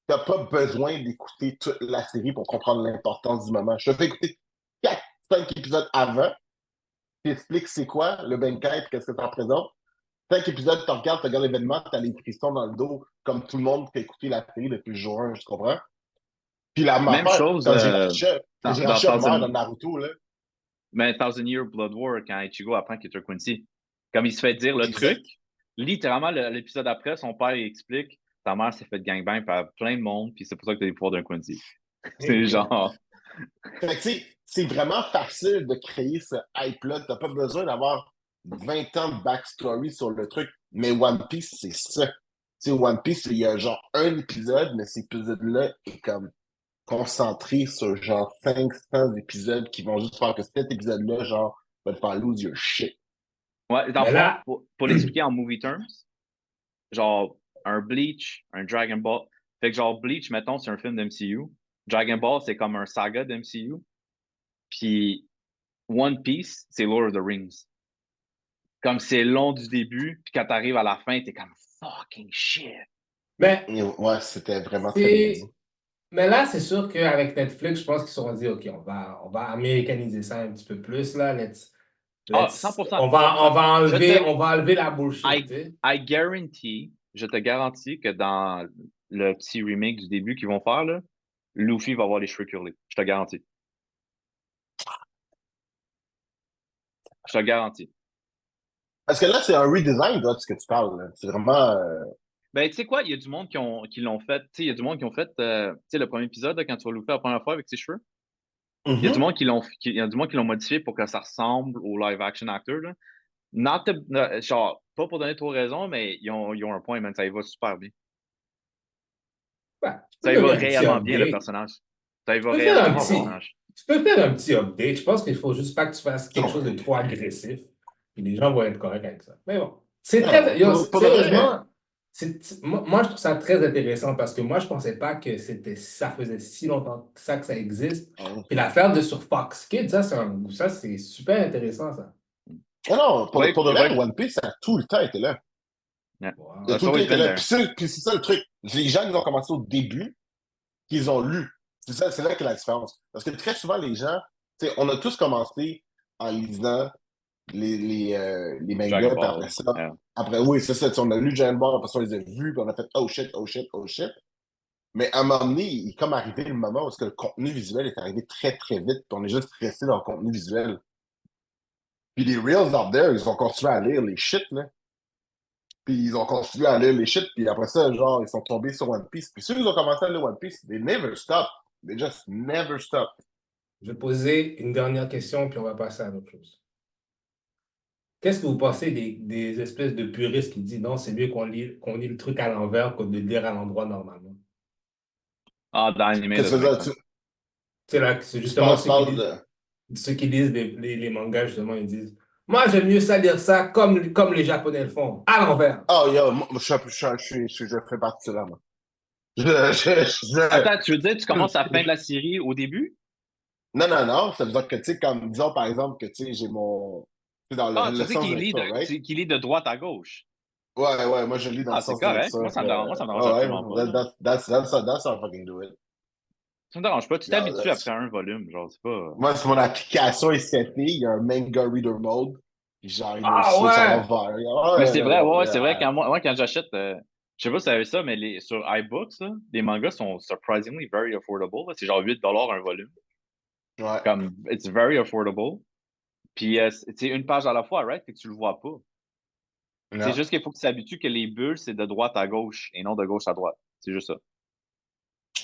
T'as pas besoin d'écouter toute la série pour comprendre l'importance du moment. Je te fais écouter 4, 5 épisodes avant, t'expliques c'est quoi le Benkai et qu'est-ce que ça représente. 5 épisodes, tu regardes l'événement, t'as les frissons dans le dos, comme tout le monde qui a écouté la série depuis le jour 1, je comprends. Puis la même Même affaire, chose quand dans Jiraiya meurt dans Naruto, là, mais Thousand Year Blood War, quand Ichigo apprend qu'il est un Quincy. Comme il se fait dire le exact. truc, littéralement, l'épisode après, son père il explique ta mère s'est fait gangbang par plein de monde, puis c'est pour ça que t'as les pouvoirs d'un Quincy. C'est genre. Fait que, tu sais, c'est vraiment facile de créer ce hype-là. T'as pas besoin d'avoir 20 ans de backstory sur le truc. Mais One Piece, c'est ça. Tu sais, One Piece, il y a genre un épisode, mais cet épisode-là est comme concentré sur genre 500 épisodes qui vont juste faire que cet épisode-là, genre, va te faire lose your shit. Ouais, dans le Mais fond, là, pour l'expliquer en movie terms, genre un Bleach, un Dragon Ball. Fait que genre Bleach, mettons, c'est un film d'MCU. Dragon Ball, c'est comme un saga d'MCU. Puis One Piece, c'est Lord of the Rings. Comme c'est long du début, puis quand t'arrives à la fin, t'es comme fucking shit. mais Et ouais, c'était vraiment très bien dit. c'est mais là, c'est sûr qu'avec Netflix, je pense qu'ils se sont dit, OK, on va américaniser ça un petit peu plus, là. Ah, 100%, On 100%. va Je enlever, te, on va enlever la bullshit, I, tu sais. I guarantee, je te garantis que dans le petit remake du début qu'ils vont faire, là, Luffy va avoir les cheveux curlés. Je te garantis. Je te garantis. Parce que là, c'est un redesign, de ce que tu parles. Là. C'est vraiment. Ben, tu sais quoi, il y a du monde qui l'ont fait. Tu sais, il y a du monde qui ont fait, tu sais, le premier épisode, là, quand tu vas Luffy la première fois avec ses cheveux. Il y a du Mhm. monde il y a du monde qui l'ont modifié pour que ça ressemble au live action actor, là. Genre, pas pour donner trop raison, mais ils ont un point, man. Ça y va super bien. Ouais, tu peux Ça y va donner un petit réellement bien, le update. personnage. Ça y Tu va peux faire réellement un bien, le Ah ouais. petit, personnage. tu peux faire un petit update. Je pense qu'il faut juste pas que tu fasses quelque Non, chose de trop agressif. Et les gens vont être corrects avec ça. Mais bon, c'est non, très, yo, pour de vrai. sérieusement, moi, je trouve ça très intéressant parce que moi, je pensais pas que ça faisait si longtemps que ça existe. Hein. Puis l'affaire de sur Fox Kids, ça, c'est super intéressant, ça. Ah non, Oui, pour de pour vrai. vrai, One Piece, ça a tout le temps été là. Yeah. Il a Wow. tout That's le temps always été been là. there. Puis c'est ça le truc. Les gens, ils ont commencé au début, qu'ils ont lu. C'est ça, c'est là que la différence. Parce que très souvent, les gens, tu sais, on a tous commencé en lisant les Dragon mangas, puis après Ball. ça, Yeah. après, oui, c'est ça, tu sais, on a lu Dragon Ball, après ça, on les a vus, puis on a fait oh shit, oh shit, oh shit. Mais à un moment donné, il est comme arrivé le moment où est-ce que le contenu visuel est arrivé très, très vite, puis on est juste resté dans le contenu visuel. Puis les Reels out there, ils ont continué à lire les shit, là. Puis ils ont continué à lire les shit, puis après ça, genre, ils sont tombés sur One Piece. Puis ceux qui ont commencé à lire One Piece, they never stop. They just never stop. Je vais poser une dernière question, puis on va passer à autre chose. Qu'est-ce que vous pensez des espèces de puristes qui disent non, c'est mieux qu'on lit le truc à l'envers que de le lire à l'endroit normalement? Ah, dans l'anime, Qu'est-ce doesn't que make ça, sense. C'est là que c'est tu justement parles de. ceux qui lisent les mangas, justement, ils disent moi, j'aime mieux ça lire ça comme les Japonais le font, à l'envers. Oh, yo, moi, je fais partie de là, moi. Je- Attends, tu veux dire, tu commences à la fin de la série au début? Non, non, non, ça veut dire que, tu sais, comme, disons, par exemple, que, tu sais, j'ai mon. C'est dans Ah, tu le dis sens de lecture, right? qu'il lit de droite à gauche. Ouais, ouais, moi, je lis dans le Ah, c'est sens de correct. lecture. Moi, ça me dérange Ouais, absolument pas, ouais, là. that's how I fucking do it. Ça me dérange pas. Tu Regarde, t'habitues après un volume, genre, c'est pas. moi, sur mon application est setée, il y a un manga reader mode, puis genre, il me Ah switch à ouais! l'envers. Mais Ouais, c'est non, vrai, non, ouais, c'est vrai, moi, quand j'achète, je sais pas si vous savez ça, mais sur iBooks, là, les mangas sont surprisingly very affordable, là. C'est genre 8$ un volume. ouais. Comme, it's very affordable. Puis, c'est une page à la fois, right? Fait que tu le vois pas. C'est Non, juste qu'il faut que tu t'habitues que les bulles, c'est de droite à gauche et non de gauche à droite. C'est juste ça.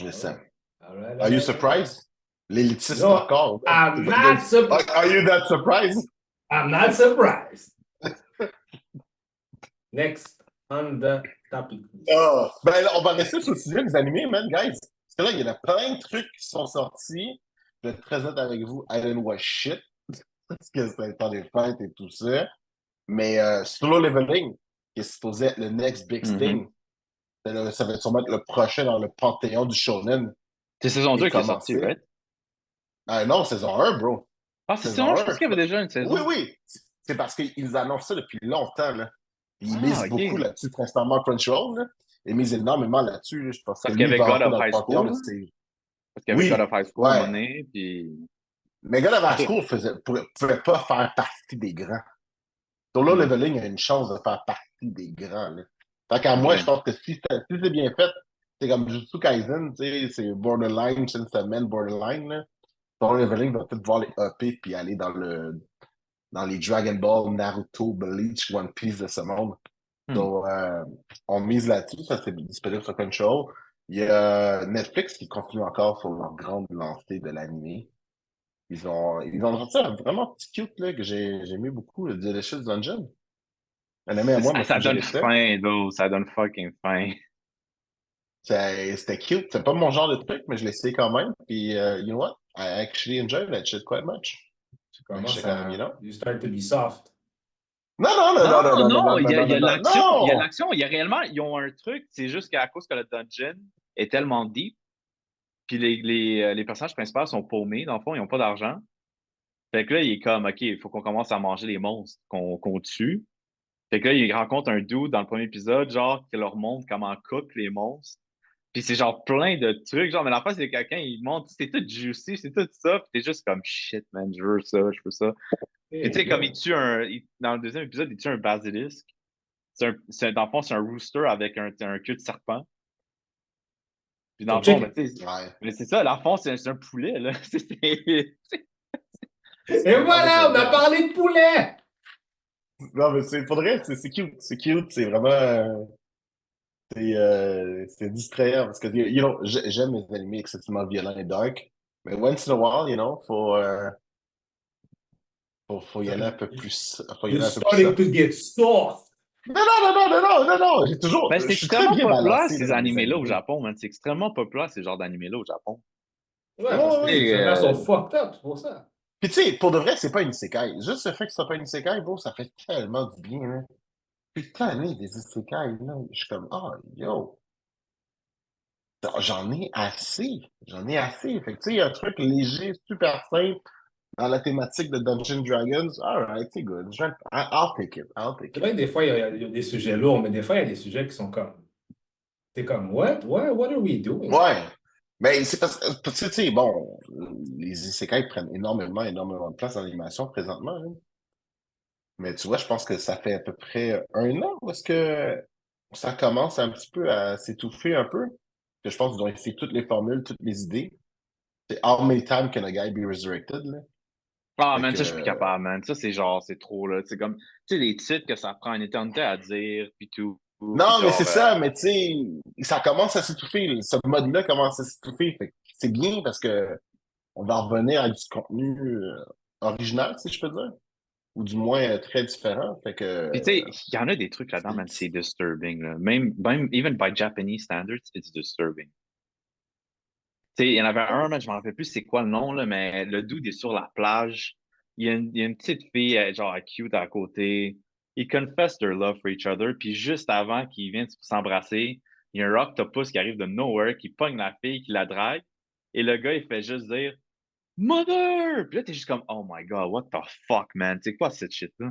listen. Alright, Are you alright, alright. surprised? L'élitiste No, encore. I'm not surprised. Are you that surprised? I'm not surprised. Next on the topic. Ah, ben, là, on va rester sur le sujet des animés, man, guys. Parce que là, il y en a plein de trucs qui sont sortis. Je vais être très honnête avec vous, I didn't watch shit. parce que c'est le temps des fêtes et tout ça. Mais Solo Leveling, qui est supposé être le next big Mhm. thing, ça va sûrement être le prochain dans le panthéon du shonen, C'est saison est 2 qui est sortie, commencé. right? Ah non, saison 1, bro. Ah, c'est saison Saison 1, je 1. pensais qu'il y avait déjà une Oui, saison. oui. C'est parce qu'ils annoncent ça depuis longtemps, là. Ils Ah, misent beaucoup ok. là-dessus, principalement Crunchyroll, là. Ils misent énormément là-dessus, là. Je pense que Parce qu'il y lui, il avait va God rentrer of dans le High panthéon de School, là. ces. Parce qu'il y avait God of Oui, High School à un moment ouais. donné, puis... Mais God of High Ok. School pouvait pas faire partie des grands. Solo Hmm. Leveling a une chance de faire partie des grands, là. Tant qu'à moi, je Ok. pense que si c'est bien fait, c'est comme Jujutsu Kaisen, tu sais, c'est borderline, Chainsaw Man borderline, là. Solo Leveling va peut-être voir les EP puis aller dans les Dragon Ball, Naruto, Bleach, One Piece de ce monde. Hmm. Donc, on mise là-dessus, ça c'est disponible sur Crunchyroll. Il y a Netflix qui continue encore sur leur grande lancée de l'anime. Ils ont sorti un vraiment petit cute là, que j'ai aimé beaucoup, le Delicious Dungeon. Un ami à moi m'a Ça donne suggéré ça. faim, though. Ça donne fucking faim. C'était cute. C'est pas mon genre de truc, mais je l'ai essayé quand même. Puis, you know what? I actually enjoyed that shit quite much. Tu Donc, j'étais commences quand même, you à. know? You start to be soft. Non, non, non, non, Non, non, non, non, non, non, non, il y a non, de non, l'action. Il y a de non! l'action. Il y a réellement... Ils ont un truc. C'est juste qu'à cause que le dungeon est tellement deep, puis les personnages principaux sont paumés, dans le fond, ils n'ont pas d'argent. Fait que là, il est comme, OK, il faut qu'on commence à manger les monstres qu'on tue. Fait que là, il rencontre un dude dans le premier épisode, genre, qui leur montre comment cook les monstres. Puis c'est genre plein de trucs, genre, mais la fois, c'est quelqu'un, il montre, c'est tout juicy, c'est tout ça, puis t'es juste comme, shit, man, je veux ça, je veux ça. Puis tu Hey, sais, comme good. dans le deuxième épisode, il tue un basilisque. Dans le fond, c'est un rooster avec un queue de serpent. Puis dans So le fond, ben, chicken. tu sais, Ouais. mais c'est ça, dans le fond, c'est un poulet, là. Et Non, mais c'est voilà, on a vrai. parlé de poulet! Non, mais faudrait, c'est cute. C'est cute, c'est vraiment, c'est distrayant parce que, you know, j'aime les animés excessivement violents et dark, mais once in a while, you know, faut y aller un peu plus, faut y You're aller un peu plus starting to soft. get soft. Non, non, non, non, non, non, non, non, Ben, je c'est suis très extrêmement bien populaire, balancé, là, ces dans mes animés-là au animés. Japon, man. C'est extrêmement populaire, ces genres d'animés-là au Japon. Ouais, parce Ouais, que ouais. ces Et, gens-là sont fucked up, c'est pour ça. Puis tu sais, pour de vrai, c'est pas une isekai. Juste le fait que ce soit pas une isekai, bro, ça fait tellement du bien, là. Putain, des isekai, là. Je suis comme, oh, yo. J'en ai assez. J'en ai assez. Fait que, tu sais, un truc léger, super simple, dans la thématique de Dungeons Dragons. Alright, c'est good. I'll take it. I'll take C'est it. vrai que des fois, il y a des sujets lourds, mais des fois, il y a des sujets qui sont comme. T'es comme, what? What are we doing? Ouais. Mais c'est parce que, tu sais, bon, les isekai prennent énormément, énormément de place dans l'animation présentement, hein. Mais tu vois, je pense que ça fait à peu près un an où est-ce que ça commence un petit peu à s'étouffer un peu. Que je pense qu'ils ont essayé toutes les formules, toutes les idées. C'est How many times can a guy be resurrected, là? Ah, Fait man, que, ça, je suis plus capable, man. Ça, c'est genre, c'est trop, là. C'est comme, tu sais, les titres que ça prend une éternité à dire, puis tout. Puis non, mais c'est genre, ça, mais tu sais, ça commence à s'étouffer. Ce mode-là commence à s'étouffer. Fait que c'est bien parce que on va revenir à du contenu original, si je peux dire. Ou du moins très différent. Fait que puis tu sais, il y en a des trucs là-dedans, man, c'est disturbing, là. Même, even by Japanese standards, it's disturbing. Tu sais, il y en avait un, man, je me rappelle plus c'est quoi le nom, là, mais le dude est sur la plage. Il y a une petite fille, genre, cute à côté. Ils confessent their love for each other. Puis juste avant qu'ils viennent s'embrasser, il y a un octopus qui arrive de nowhere, qui pogne la fille, qui la drague. Et le gars, il fait juste dire Mother! Puis là, t'es juste comme Oh my God, what the fuck, man? C'est quoi cette shit-là?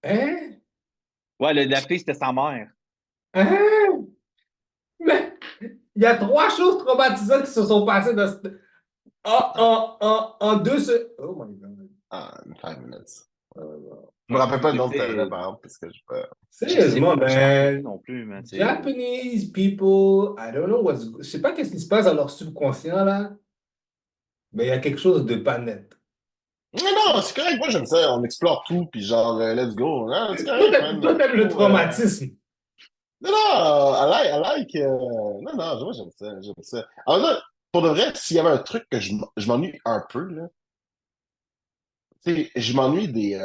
Hein? Ouais, la fille, c'était sa mère. Hein? Mais il y a trois choses traumatisantes qui se sont passées en deux secondes. Oh my God. ah, in 5 minutes. Je me Ouais, rappelle pas le mais nom tu de ta sais, par exemple, parce que je sais Sérieusement, pas, je me rappelle plus man. non plus, man. Japanese people, I don't know je sais pas qu'est-ce qui se passe dans leur subconscient là, mais il y a quelque chose de pas net. non, non, c'est correct. Moi, j'aime ça. On explore tout, puis genre, let's go. Non, c'est Toi, correct, man. t'aimes le Faut, traumatisme. non, non, I like, non, non, moi, j'aime ça, j'aime ça. Alors là, pour de vrai, s'il y avait un truc que je m'ennuie un peu, là, tu sais, je m'ennuie des,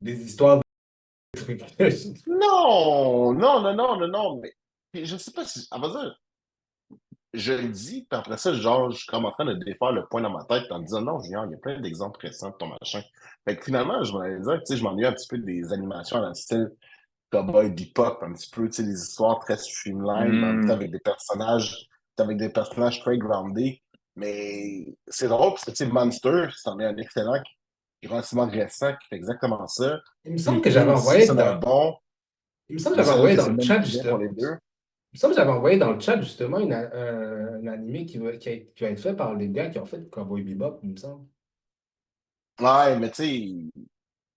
Des histoires de trucs. non, non, non, non, non, non, mais je sais pas si, à vrai dire, je le dis, puis après ça, genre, je suis comme en train de défaire le point dans ma tête en me disant, non, Junior, il y a plein d'exemples récents de ton machin. Fait que finalement, je m'en allais dire, tu sais, je m'ennuie un petit peu des animations dans le style Cowboy Bebop, un petit peu, tu sais, des histoires très streamline, mais en même temps avec des personnages très groundés. Mais c'est drôle parce que, tu sais, Monster, c'en est un excellent, qui est relativement récent, qui fait exactement ça. Il me semble que j'avais Fleetwood aussi, envoyé c'en a un dans, bon, il me semble que mais j'avais celui-là envoyé que dans c'est le le même chat, qui vient pour justement. les deux. Il me semble que j'avais envoyé dans le chat, justement, un animé qui va être fait par les gars qui ont fait Cowboy Bebop, il me semble. Ouais, mais tu sais,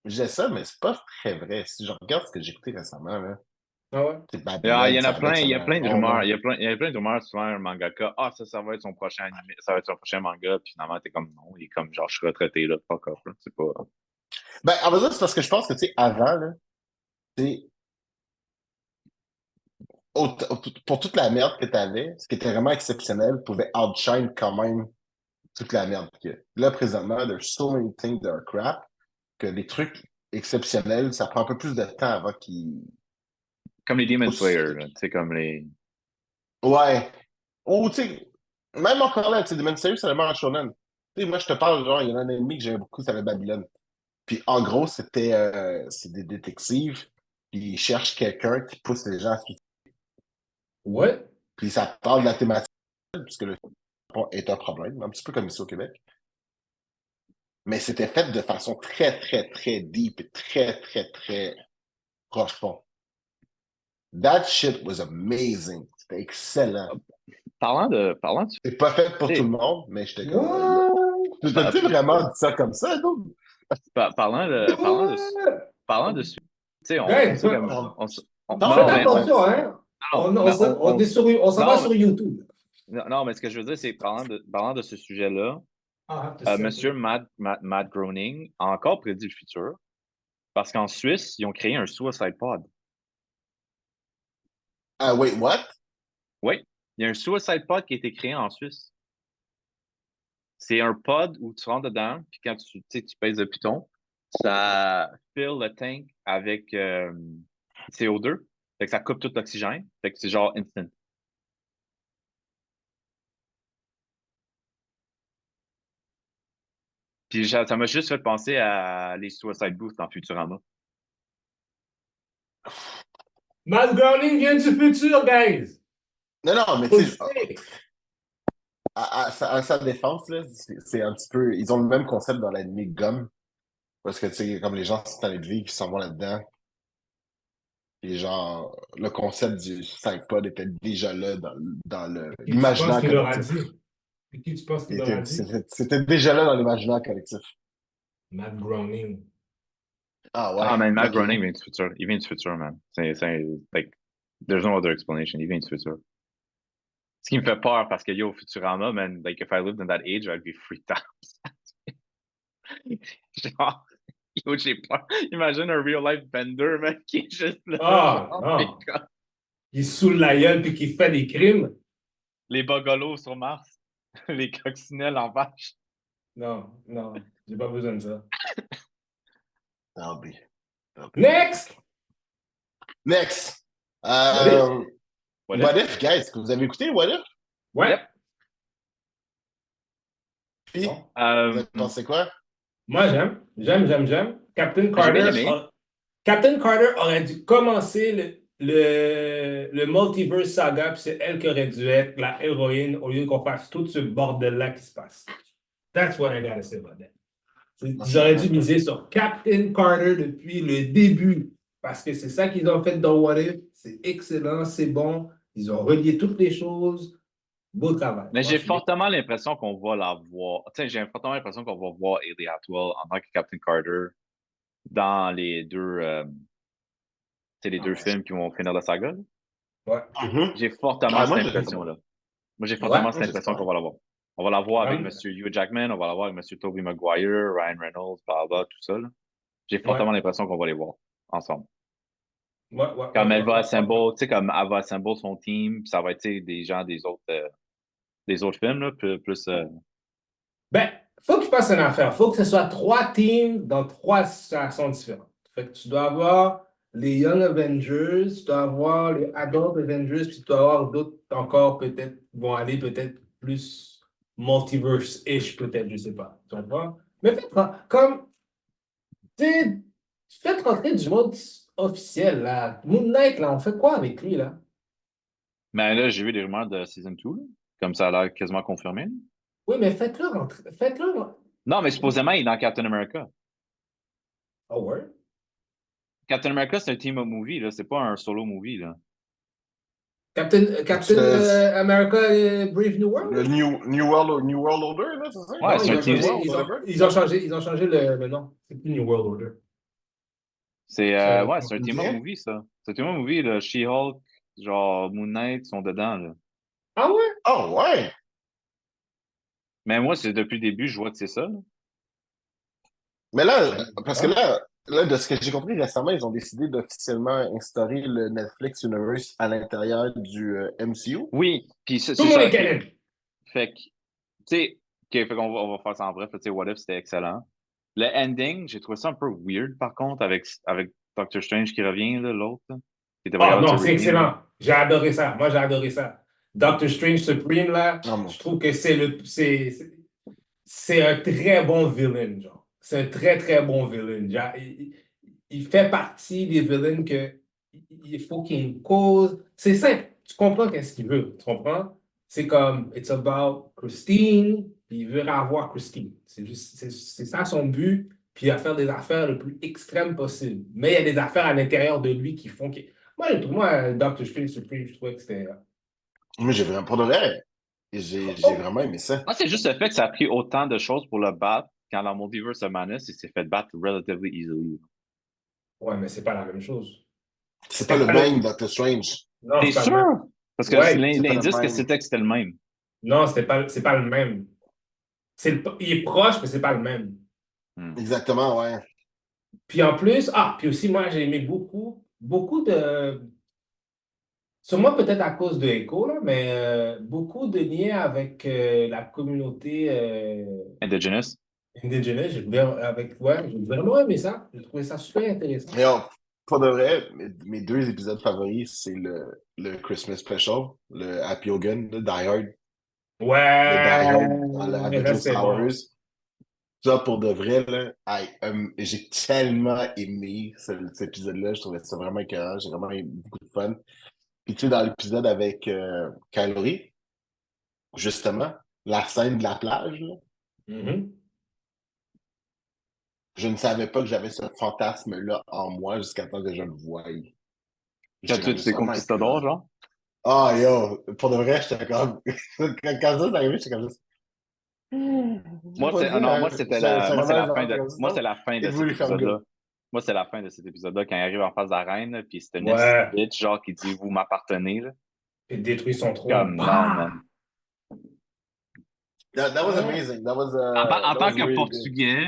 j'ai ça, mais c'est pas très vrai. Si je regarde ce que j'ai écouté récemment, là, Ah ouais? c'est Il Babylone, y en a ça a plein, il y a un plein de nom, rumeurs. là. Il y a plein de rumeurs souvent un mangaka. Ah, ça va être son prochain animé, ça va être son prochain manga. Puis finalement, t'es comme non, il est comme genre je suis retraité là, fuck off, là. C'est pas. Ben, en vrai, c'est parce que je pense que, tu sais, avant, là, tu sais, pour toute la merde que t'avais, ce qui était vraiment exceptionnel pouvait outshine quand même toute la merde qu'il y a. Là, présentement, there's so many things that are crap que les trucs exceptionnels, ça prend un peu plus de temps avant qu'ils Comme les Demon poussent. Slayer, là. Tu sais, comme les. Ouais. Ou, tu sais, même encore là, tu sais, Demon Slayer, c'est vraiment un shonen. Tu sais, moi, je te parle, genre, il y en a un ennemi que j'aimais beaucoup, ça s'appelle Babylone. Puis, en gros, c'est des détectives, puis ils cherchent quelqu'un qui pousse les gens à se suicider. Ouais. Puis, ça parle de la thématique, puisque le Japon est un problème, un petit peu comme ici au Québec. Mais c'était fait de façon très, très, très deep et très, très, très profond. That shit was amazing. C'était excellent. Parlant de. C'est pas fait pour Tu tout le sais, monde, mais j'étais comme, What? t'as-tu vraiment dit ça comme ça, non? What? parlant de. Tu sais, on Guys, sait comme. faites Non, mais attention, hein? non, On, on, mais se- on est sur, on s'en va non, sur YouTube. non, mais ce que je veux dire, c'est parlant de ce sujet-là, I have to Monsieur censor. Matt Groening a encore prédit le futur parce qu'en Suisse, ils ont créé un suicide pod. Wait, what? Oui, il y a un suicide pod qui a été créé en Suisse. C'est un pod où tu rentres dedans, puis quand tu sais, tu pèses le piton, ça fill le tank avec CO2. Fait que ça coupe tout l'oxygène. Fait que c'est genre instant. Puis ça m'a juste fait penser à les Suicide Boost en Futurama. Matt Groening vient du futur, guys. Non, non, mais On tu le sais, sait. à sa défense, là, c'est un petit peu. Ils ont le même concept dans l'anime Gomme. Parce que, tu sais, comme les gens sont allés de vivre, ils s'en vont là-dedans. Et genre, le concept du Suicide Pod était déjà là dans Qui tu penses l'imaginaire qu'il leur a collectif. dit? Et qui tu penses qu'il leur a dit? C'était déjà là dans l'imaginaire collectif. Matt Groening. Ah Ah, ouais, man, Matt ok. Groening vient du futur. Il vient du futur, man. Like, there's no other explanation. Il vient du futur. Ce qui me fait peur parce que, yo, Futurama, man, like, if I lived in that age, I'd be freaked out. Genre, yo, j'ai peur. Imagine un real life Bender, man, qui est juste là, Ah, genre, puis non. comme Il saoule la gueule puis qu'il fait des crimes. les bogolos sur Mars, les coccinelles en vache. Non, non. J'ai pas besoin de ça. That'll be. Next! Next. What if? What if, guys? Est-ce que vous avez écouté What if? Ouais. Yep. Puis, Bon. vous avez pensé quoi? Moi, j'aime. J'aime. J'ai bien aimé. Captain Carter aurait dû commencer le Multiverse Saga, puis c'est elle qui aurait dû être la héroïne au lieu qu'on fasse tout ce bordel-là qui se passe. That's what I gotta say about that. Ils auraient dû miser sur Captain Carter depuis le début, parce que c'est ça qu'ils ont fait dans What If. C'est excellent, c'est bon. Ils ont relié toutes les choses. Beau travail. Mais Moi, j'ai je suis bien. fortement l'impression qu'on va la voir. Tu sais, j'ai fortement l'impression qu'on va voir Hayley Atwell en tant que Captain Carter dans les deux, les deux films qui vont finir la saga, là. Ouais. J'ai fortement Ah, cette moi, impression-là. Moi, j'ai Ouais. fortement cette impression qu'on va la voir. On va la voir avec Vraiment. M. Hugh Jackman, on va la voir avec M. Tobey Maguire, Ryan Reynolds, blah, blah, tout ça, là. J'ai Ouais. fortement l'impression qu'on va les voir ensemble. Ouais. Comme elle va assemble, tu sais, comme elle va assemble son team, puis ça va être tu sais, des gens des autres films, là, plus Ben, faut que tu fasses une affaire. Faut que ce soit trois teams dans trois situations différentes. Fait que tu dois avoir les Young Avengers, tu dois avoir les Adult Avengers, puis tu dois avoir d'autres encore peut-être vont aller peut-être plus multiverse-ish, peut-être, je sais pas. Tu comprends? Mais comme, tu sais, faites rentrer du monde officiel, là. Moon Knight, là, on fait quoi avec lui, là? Mais là, j'ai vu des rumeurs de Season 2, là. Comme ça a l'air quasiment confirmé, là. Oui, mais faites-le rentrer. Faites-le. Non, mais supposément, il est dans Captain America. Oh, ouais. Captain America, c'est un team-up movie, là. C'est pas un solo movie, là. Captain America Brave New World? Le New World Order, là, c'est ça? Ouais, Non, c'est ils un ont team. changé, World, whatever. ils ont changé le nom. C'est plus New World Order. Ouais, c'est un team-up Ok. movie, ça. C'est un team-up movie, là. She-Hulk, genre Moon Knight sont dedans, là. Ah ouais? Oh, ouais! Mais moi, c'est depuis le début, je vois que c'est ça, là. Mais là, parce que Ah. là, de ce que j'ai compris récemment, ils ont décidé d'officiellement instaurer le Netflix Universe à l'intérieur du MCU. Oui, puis Tout c'est le monde ça, est OK. canon. Fait que, tu sais, OK, fait qu'on on va faire ça en bref, là, tu sais, What If, c'était excellent. Le ending, j'ai trouvé ça un peu weird, par contre, avec Doctor Strange qui revient, là, l'autre, là, qui était pas Oh capable de se non, c'est redeem, là. excellent. J'ai adoré ça. Moi, j'ai adoré ça. Doctor Strange Supreme, là, Ah, bon. je trouve que c'est un très bon villain, genre. C'est un très, très bon villain. Genre, il fait partie des villains que il faut qu'il y ait une cause. C'est simple. Tu comprends qu'est-ce qu'il veut. Tu comprends? C'est comme, it's about Christine, puis il veut avoir Christine. C'est juste, c'est ça son but, puis il va faire des affaires le plus extrêmes possible. Mais il y a des affaires à l'intérieur de lui qui font que. Moi, Doctor Strange Supreme, je trouvais que c'était. Mais j'ai vraiment, pour de vrai, j'ai Oh! vraiment aimé ça. Moi, c'est juste le fait que ça a pris autant de choses pour le battre quand dans Multiverse of Madness, il s'est fait battre relatively easily. Ouais, mais c'est pas la même chose. C'est pas C'était le pas même le. Doctor Strange. Non, T'es c'est pas le même. sûr? Parce que Ouais, C'est pas le l'indice même. que c'était le même. non, c'est pas le même. Il est proche, mais c'est pas le même. Hmm. Exactement, ouais. Puis en plus, puis aussi, moi, j'ai aimé beaucoup de. Sûrement peut-être à cause de Echo, là, mais beaucoup de liens avec la communauté Indigenous. indigène. J'ai vraiment aimé ça. J'ai trouvé ça super intéressant. Et pour de vrai, mes deux épisodes favoris, c'est le Christmas Special, le Happy Hogan, le Die Hard, le Die Hard dans le Ouais, là, Avengers c'est Towers. bon. Ça, pour de vrai, là, j'ai tellement aimé cet épisode-là. Je trouvais ça vraiment écœurant. J'ai vraiment eu beaucoup de fun. Puis, tu sais, dans l'épisode avec Kylo, justement, la scène de la plage, là, Mhm. je ne savais pas que j'avais ce fantasme-là en moi jusqu'à temps que je le voie. Quand J'étais tu comme es juste, oh my conquistador, God. genre. Ah, yo, pour de vrai, j'étais comme. Quand ça s'est arrivé, j'étais comme juste. J'ai Moi, pas dit, non, hein. moi, J'étais moi, c'est vraiment la fin genre, de, comme moi, c'est ça. la fin de It cet really felt épisode-là. good. Moi, c'est la fin de cet épisode-là quand il arrive en face de la reine, là, puis c'est une esti de Ouais. bitch, genre, qui dit, vous m'appartenez, là. Et détruit son trône. Comme, non, Bah! man. That was Ouais. amazing. En That tant was que really good. Portugais,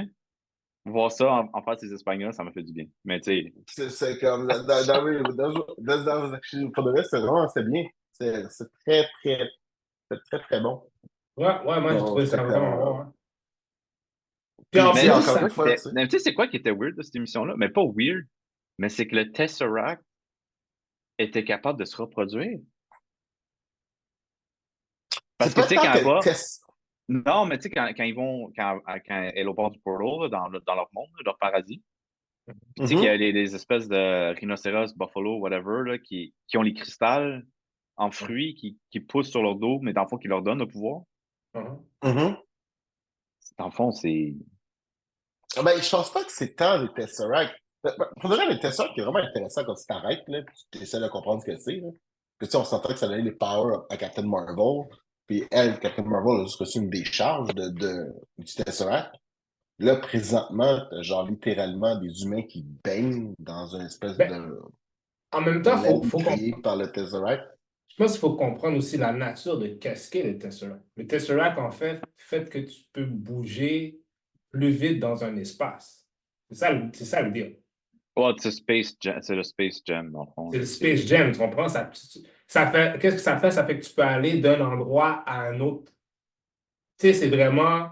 voir ça en face des Espagnols, ça m'a fait du bien. Mais, tu sais, C'est comme. That was actually, pour de vrai, c'est bien. C'est très, très bon. Ouais, moi, j'ai Donc, trouvé ça fait que, vraiment bon, hein. Puis puis, en tu sais, mais plus, c'est encore ça. une quoi qui fois, était, tu sais, mais tu sais, c'est quoi qui était weird de cette émission-là? Mais pas weird, mais c'est que le Tesseract était capable de se reproduire. Parce c'est que, pas tu sais, tant quand que elle va, Tess. non, mais tu sais, quand ils vont, quand elle est au bord du portal, là, dans leur monde, là, leur paradis, puis tu sais qu'il y a Mhm, les espèces de rhinocéros, buffalo, whatever, là, qui ont les cristals en fruits qui poussent sur leur dos, mais dans le fond, qui leur donnent le pouvoir. Mhm. mhm. Dans le fond, c'est. Ah, ben, je pense pas que c'est tant les Tesseract. Pour de vrai, les Tesseract, c'est vraiment intéressant quand tu t'arrêtes, là, puis tu essaies de comprendre ce que c'est, là. Que, tu sais, on s'entend que ça donnait les powers à Captain Marvel, puis elle, Captain Marvel, a juste reçu une décharge du Tesseract. Là, présentement, t'as genre littéralement des humains qui baignent dans une espèce Ben, en même de temps, laine faut créée par le Tesseract. je pense qu'il faut comprendre aussi la nature de qu'est-ce qu'est le Tesseract. Le Tesseract, en fait que tu peux bouger plus vite dans un espace. C'est ça le deal. Oh, c'est le Space Jam, dans le fond, C'est là. le Space Jam, tu comprends? Ça fait, qu'est-ce que ça fait? Ça fait que tu peux aller d'un endroit à un autre. Tu sais, c'est vraiment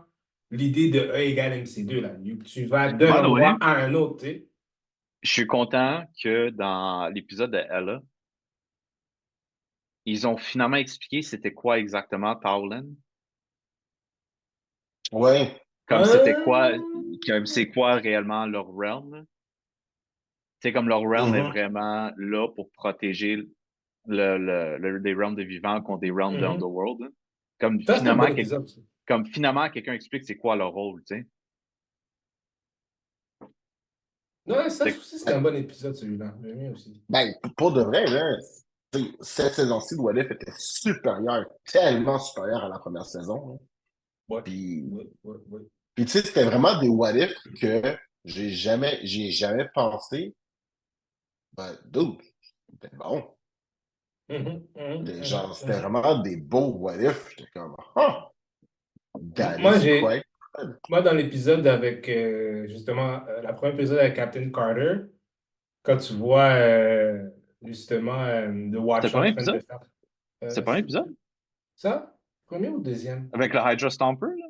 l'idée de E égale MC2, là. Tu vas d'un By the way, endroit à un autre, tu sais. Je suis content que dans l'épisode de Ella, ils ont finalement expliqué c'était quoi exactement Towlin. Ouais. Comme c'était quoi, comme c'est quoi réellement leur realm. Là. C'est comme leur realm est Mhm. vraiment là pour protéger des realms de vivants contre des realms de Mhm. Underworld. Là. Ça, c'est un bon épisode. Ça. Comme finalement quelqu'un explique c'est quoi leur rôle, tu sais. Ouais, ça C'est- aussi, c'était un bon épisode, celui-là. J'ai aimé aussi. Ben, pour de vrai, là, cette saison-ci de What If était supérieure, tellement supérieure à la première saison. Là. Ouais. Puis, Ouais, ouais, ouais. puis tu sais, c'était vraiment des What If que j'y ai jamais pensé. Ben, dude, c'était bon. Mhm, mhm, mhm, Genre, c'était mhm. vraiment des beaux What If. J'étais comme, ah, that Moi, is quite good. moi, dans l'épisode avec, justement, la première épisode avec Captain Carter, quand tu vois, justement, The C'était le Watcher en premier train de épisode? faire. C'était le premier C'est épisode? ça? Premier ou deuxième? Avec le Hydra Stomper, là?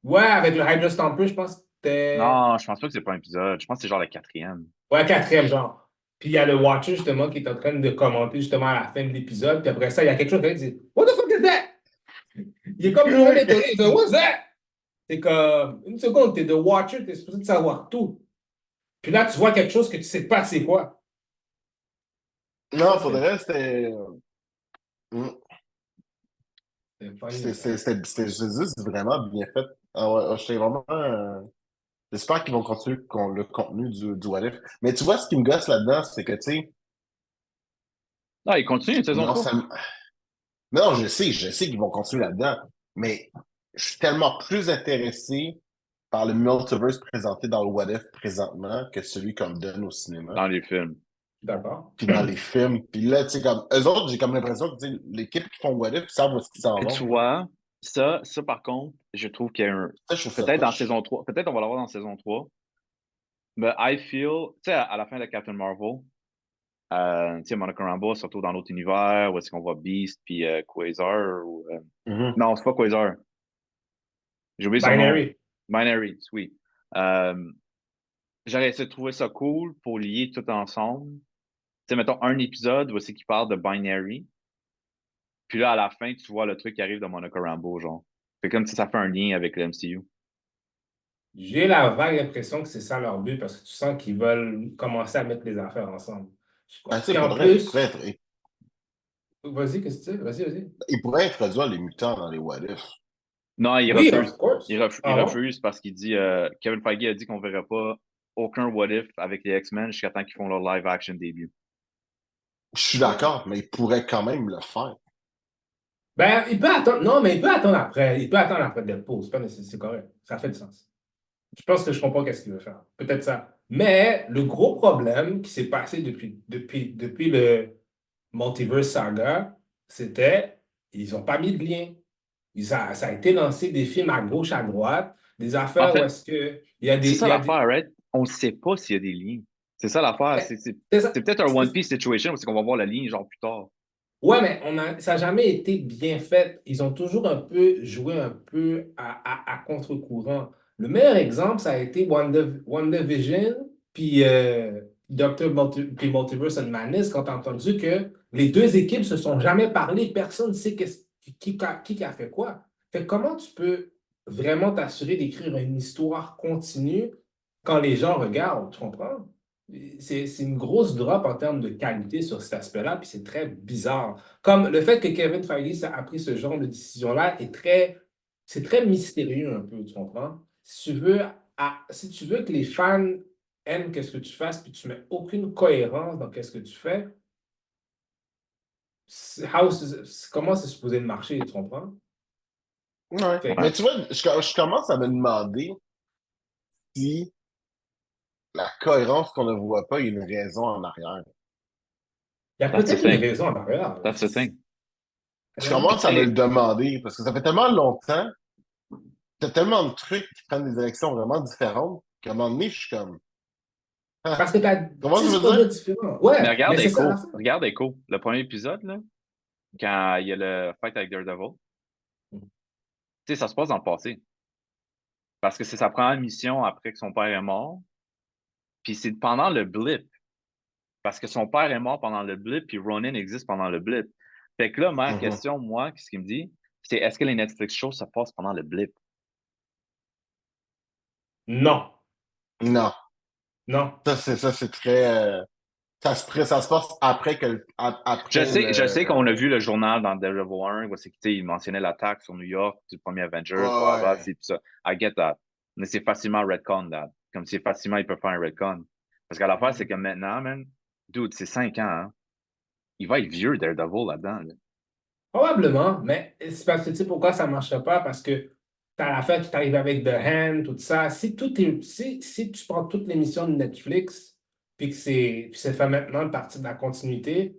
Ouais, avec le Hydra Stomper, je pense que c'était. Non, je pense pas que c'est pas un épisode. Je pense que c'est genre le quatrième. Ouais, quatrième, genre. Puis il y a le Watcher, justement, qui est en train de commenter, justement, à la fin de l'épisode. Puis après ça, il y a quelque chose qui dit What the fuck is that? Il est comme lui-même étonné. Il dit What's that? C'est comme, une seconde, t'es The Watcher, t'es supposé de savoir tout. Puis là, tu vois quelque chose que tu sais pas c'est quoi. Ça, Non, pour de c'était vrai, mm, funny, ça. c'était juste vraiment bien fait. Ah ouais, j'étais vraiment. J'espère qu'ils vont continuer le contenu du What If. Mais tu vois, ce qui me gosse là-dedans, c'est que, tu sais, Ah, il continue une saison non, 3. non, je sais qu'ils vont continuer là-dedans. Mais je suis tellement plus intéressé par le multiverse présenté dans le What If présentement que celui qu'on me donne au cinéma. Dans les films. D'accord. Puis dans les films. Puis là, tu sais, comme eux autres, j'ai comme l'impression que tu sais, l'équipe qui font What If savent où est-ce qu'ils s'en Et vont. tu Là. vois, ça par contre, je trouve qu'il y a un. Ça, je trouve ça Peut-être dans poche. saison 3. Peut-être on va l'avoir dans saison 3. Mais I feel, tu sais, à la fin de Captain Marvel, tu sais, Monica Rambeau, surtout dans l'autre univers, où est-ce qu'on voit Beast puis Quasar. Mhm. Non, c'est pas Quasar. J'ai oublié son nom. Binary. Binary, oui. Euh, J'aurais essayé de trouver ça cool pour lier tout ensemble. Tu sais, mettons un épisode où c'est qui parle de Binary. Puis là, à la fin, tu vois le truc qui arrive de Monica Rambeau, genre. C'est comme si ça fait un lien avec le MCU. J'ai la vague impression que c'est ça leur but parce que tu sens qu'ils veulent commencer à mettre les affaires ensemble. Je Ben, crois. tu sais, Puis pour en de vrai, plus, vas-y, qu'est-ce que tu dis? Vas-y, vas-y. ils pourraient introduire les mutants dans les What If. Non, il Oui, refuse. of course. Il Ah bon? refuse parce qu'il dit Kevin Feige a dit qu'on verrait pas aucun What If avec les X-Men jusqu'à temps qu'ils font leur live action début. Je suis d'accord, mais ils pourraient quand même le faire. Ben, il peut attendre. Non, mais il peut attendre après. Il peut attendre après Deadpool. C'est pas nécessaire, c'est correct. Ça fait du sens. Je pense que je comprends qu'est-ce qu'il veut faire. Peut-être ça. Mais le gros problème qui s'est passé depuis le Multiverse Saga, c'était ils n'ont pas mis de lien. Ça a été lancé des films à gauche, à droite, des En affaires où fait, est-ce que il y a c'est des. Il ça y a des l'affaire, right? On sait pas s'il y a des liens. C'est ça l'affaire. ben, c'est ça. C'est peut-être un One Piece situation où c'est qu'on va voir la ligne genre plus tard. Ouais, mais ça n'a jamais été bien fait. Ils ont toujours un peu joué un peu à contre-courant. Le meilleur exemple, ça a été WandaVision, puis puis Multiverse of Madness, quand tu as entendu que les deux équipes se sont jamais parlé, personne ne sait qui a fait quoi. Fait que comment tu peux vraiment t'assurer d'écrire une histoire continue quand les gens regardent, tu comprends? C'est une grosse drop en termes de qualité sur cet aspect-là, puis c'est très bizarre. Comme le fait que Kevin Feige a pris ce genre de décision-là c'est très mystérieux un peu, tu comprends? Si tu veux que les fans aiment qu'est-ce que tu fasses, puis tu mets aucune cohérence dans qu'est-ce que tu fais, comment c'est supposé de marcher, tu comprends? Ouais. Fait que, Ouais. Mais tu vois, je commence à me demander si la cohérence qu'on ne voit pas, il y a une raison en arrière. il y a That's the peut-être une thing. raison en arrière. That's the thing. Je Puis commence tu sais, à me le demander parce que ça fait tellement longtemps, il y a tellement de trucs qui prennent des directions vraiment différentes qu'à un moment donné, je suis comme, Parce ah, que tu as comment tu 10 veux projets dire? différents. mais Ouais, mais regarde c'est ça Echo. l'affaire. Regarde Echo. Le premier épisode, là, quand il y a le fight avec Daredevil, tu sais, ça se passe dans le passé. Parce que c'est sa première mission après que son père est mort. Puis c'est pendant le blip. Parce que son père est mort pendant le blip, puis Ronin existe pendant le blip. Fait que là, ma question, moi, qu'est-ce qu'il me dit? C'est est-ce que les Netflix shows se passent pendant le blip? Non, Non. non. Ça, c'est très. Ça se passe après Je sais qu'on a vu le journal dans Daredevil 1, où c'est qu'il mentionnait l'attaque sur New York du premier Avengers, blablabla, Ouais. c'est tout ça. I get that. Mais c'est facilement retcon, that. Comme c'est facilement, il peut faire un retcon. Parce qu'à l'affaire, c'est que maintenant, man, dude, c'est 5 ans, hein. Il va être vieux, Daredevil, là-dedans, là. Probablement, mais c'est parce que tu sais pourquoi ça ne marcherait pas? Parce que tu as l'affaire qui t'arrive avec The Hand, tout ça. Si tu prends toutes les missions de Netflix, puis c'est fait maintenant partie de la continuité,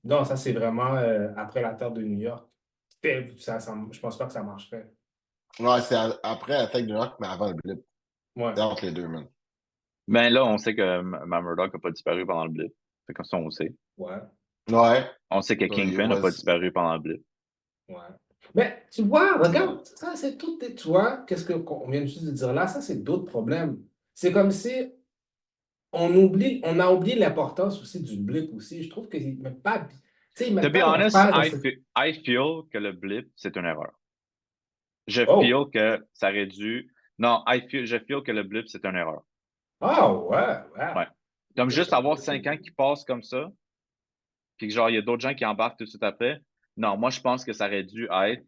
non, ça c'est vraiment après la Terre de New York. Je pense pas que ça marcherait. Ouais, c'est après Attack de New York, mais avant le blip. Ouais, C'est entre les deux, man. Ben là, on sait que Ma Murdock n'a pas disparu pendant le blip. C'est comme ça, on sait. ouais, Ouais. On sait que So, it Kingpin n'a pas was. disparu pendant le blip. ouais. Mais tu vois, Ouais. regarde, ça c'est tout, tu vois, qu'on vient juste de dire là, ça c'est d'autres problèmes. C'est comme si on a oublié l'importance aussi du blip aussi. Je trouve qu'ils ne mettent pas, tu sais, ils To mettent be pas honest, l'emphase dans ce... I feel que le blip, c'est une erreur. Je Oh, feel que ça aurait dû. Non, je feel que le blip, c'est une erreur. ah ouais, ouais. Ouais. Comme Je juste trouve avoir que c'est... 5 ans qui passent comme ça, puis que genre, il y a d'autres gens qui embarquent tout de suite après. Non, moi, je pense que ça aurait dû être.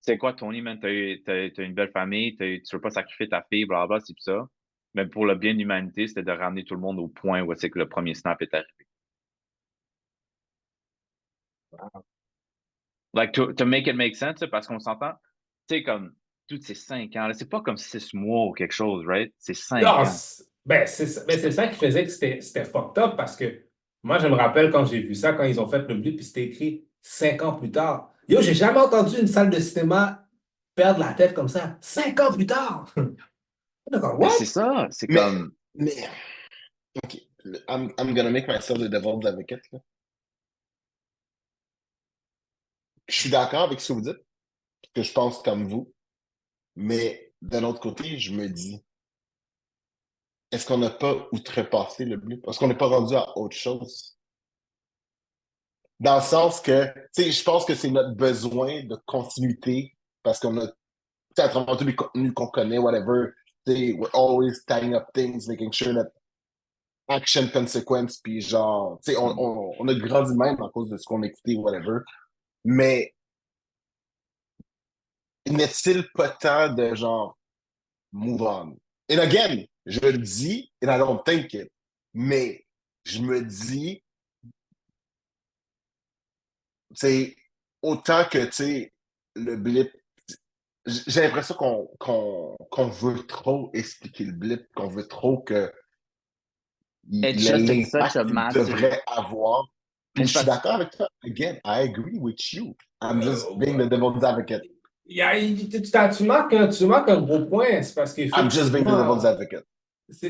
C'est quoi, Tony, man? T'as une belle famille, tu veux pas sacrifier ta fille, blablabla, c'est tout ça. Mais pour le bien de l'humanité, c'était de ramener tout le monde au point où c'est que le premier snap est arrivé. Like, to make it make sense, parce qu'on s'entend, tu sais, comme, tous ces 5 ans, là, c'est pas comme 6 mois ou quelque chose, right? C'est 5 Non, ans. c'est ça qui faisait que c'était fucked up parce que moi, je me rappelle quand j'ai vu ça, quand ils ont fait le blip, puis c'était écrit 5 ans plus tard. Yo, j'ai jamais entendu une salle de cinéma perdre la tête comme ça. 5 ans plus tard! D'accord, Mais what? c'est ça, c'est Mais, comme, mais, OK. I'm gonna make myself the devil's advocate, là. Je suis d'accord avec ce que vous dites, parce que je pense comme vous, mais d'un autre côté, je me dis, est-ce qu'on n'a pas outrepassé le blip? Est-ce qu'on n'est pas rendu à autre chose? Dans le sens que, tu sais, je pense que c'est notre besoin de continuité, parce qu'on a, tu sais, à travers tous les contenus qu'on connaît, whatever, tu sais, we're always tying up things, making sure that action consequence, puis genre, tu sais, on a grandi même à cause de ce qu'on écoutait, whatever. Mais n'est-il pas temps de genre move on? And again, je le dis, and I don't think it, mais je me dis, tu sais, autant que, tu sais, le blip, j'ai l'impression qu'on veut trop expliquer le blip, qu'on veut trop que it's il ait just such l'impact a qu'il massive, devrait avoir. Puis pour je suis parce, d'accord avec toi. Again, I agree with you. I'm just being Euh, the devil's advocate. tu marques un gros point, c'est parce I'm just being the devil's qu'effectivement, advocate.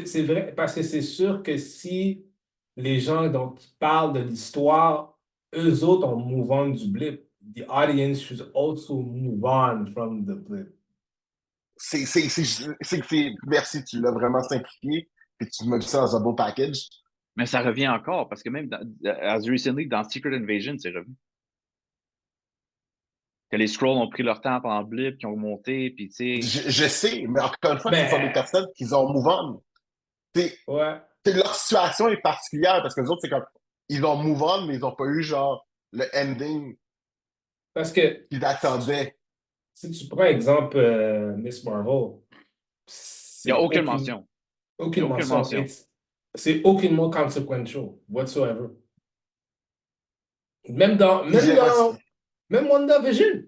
c'est vrai, parce que c'est sûr que si les gens donc, qui parlent de l'histoire, eux autres ont move on du blip. The audience should also move on from the blip. Merci, tu l'as vraiment simplifié. Puis tu m'as mis ça dans un beau package. mais ça revient encore, parce que même as recently, dans Secret Invasion, c'est revenu. Que les scrolls ont pris leur temps pendant le blip, qui ont monté, puis tu sais, Je sais, mais encore une fois, ce sont des Mais, personnes qui ont move on. C'est- ouais, Leur situation est particulière parce que les autres, c'est comme ils ont move on, mais ils n'ont pas eu genre le ending parce que qu'ils si tu, attendaient. si tu prends exemple Miss Marvel, il n'y a c'est aucune mention. Il n'y aucune a aucune mention. mention. C'est aucunement consequential whatsoever. Même dans, Puis j'ai même l'impression. dans, même WandaVision.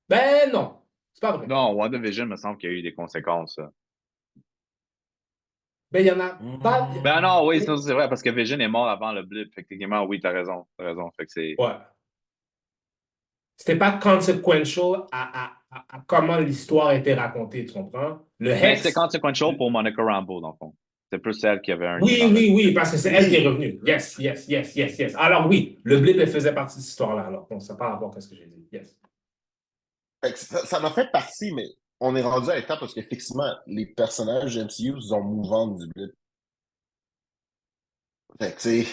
Ben non, c'est pas vrai. Non, WandaVision, me semble qu'il y a eu des conséquences. Ben il y en a pas. Ben non, oui, ça, c'est vrai, parce que Vision est mort avant le blip. Fait que techniquement, oui, t'as raison. T'as raison. Fait que c'est. Ouais. C'était pas consequential à comment l'histoire a été racontée, tu comprends? Le Mais c'était Hex, consequential pour Monica Rambeau, dans le fond. C'est plus celle qui avait un lien oui, dans le. oui, oui, parce que c'est elle qui est Oui, revenue. Yes, yes, yes, yes, yes. Alors oui, le blip, elle faisait partie de cette histoire-là. Alors, bon, ça n'a pas rapport à ce que j'ai dit. Yes. fait que ça en fait partie, mais on est rendu à l'étape parce qu'effectivement, les personnages du MCU ont mouvant du blip. Fait que, tu sais,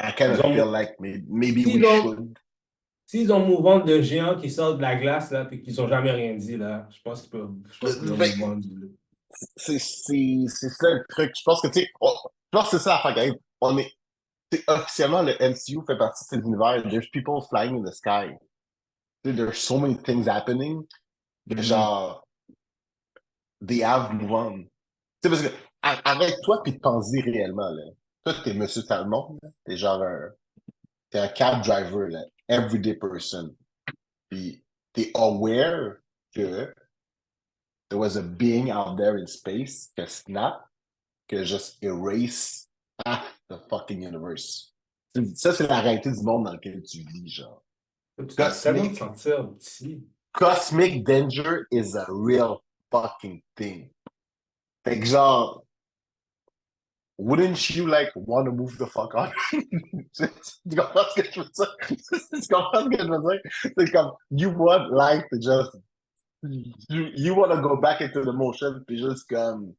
I kind Ils of feel ont, like maybe we s'ils ont, should. s'ils ont move on de géants qui sortent de la glace, là, puis qu'ils n'ont jamais rien dit, là, je pense qu'ils ont Ben, move on du. c'est ça le truc. Je pense que, tu sais, je pense que c'est ça la fin. On est, tu sais, officiellement, le MCU fait partie de cet univers. There's people flying in the sky. Tu sais, there's so many things happening. Que Mhm. genre, they have moved on. Tu sais, parce que, arrête-toi puis pense-y réellement, là. Toi, t'es Monsieur Talmont, là. T'es genre t'es un cab driver, là. Everyday person. Puis, t'es aware que there was a being out there in space que snap, que just erase half the fucking universe. Ça, c'est la réalité du monde dans lequel tu vis, genre. Tu dois tellement te Cosmic, sentir petit. cosmic danger is a real fucking thing. Fait que genre, wouldn't you like want to move the fuck on? Tu comprends ce que je veux dire? Tu comprends ce que je veux dire? C'est comme, you want life to just, you want to go back into the motion puis juste comme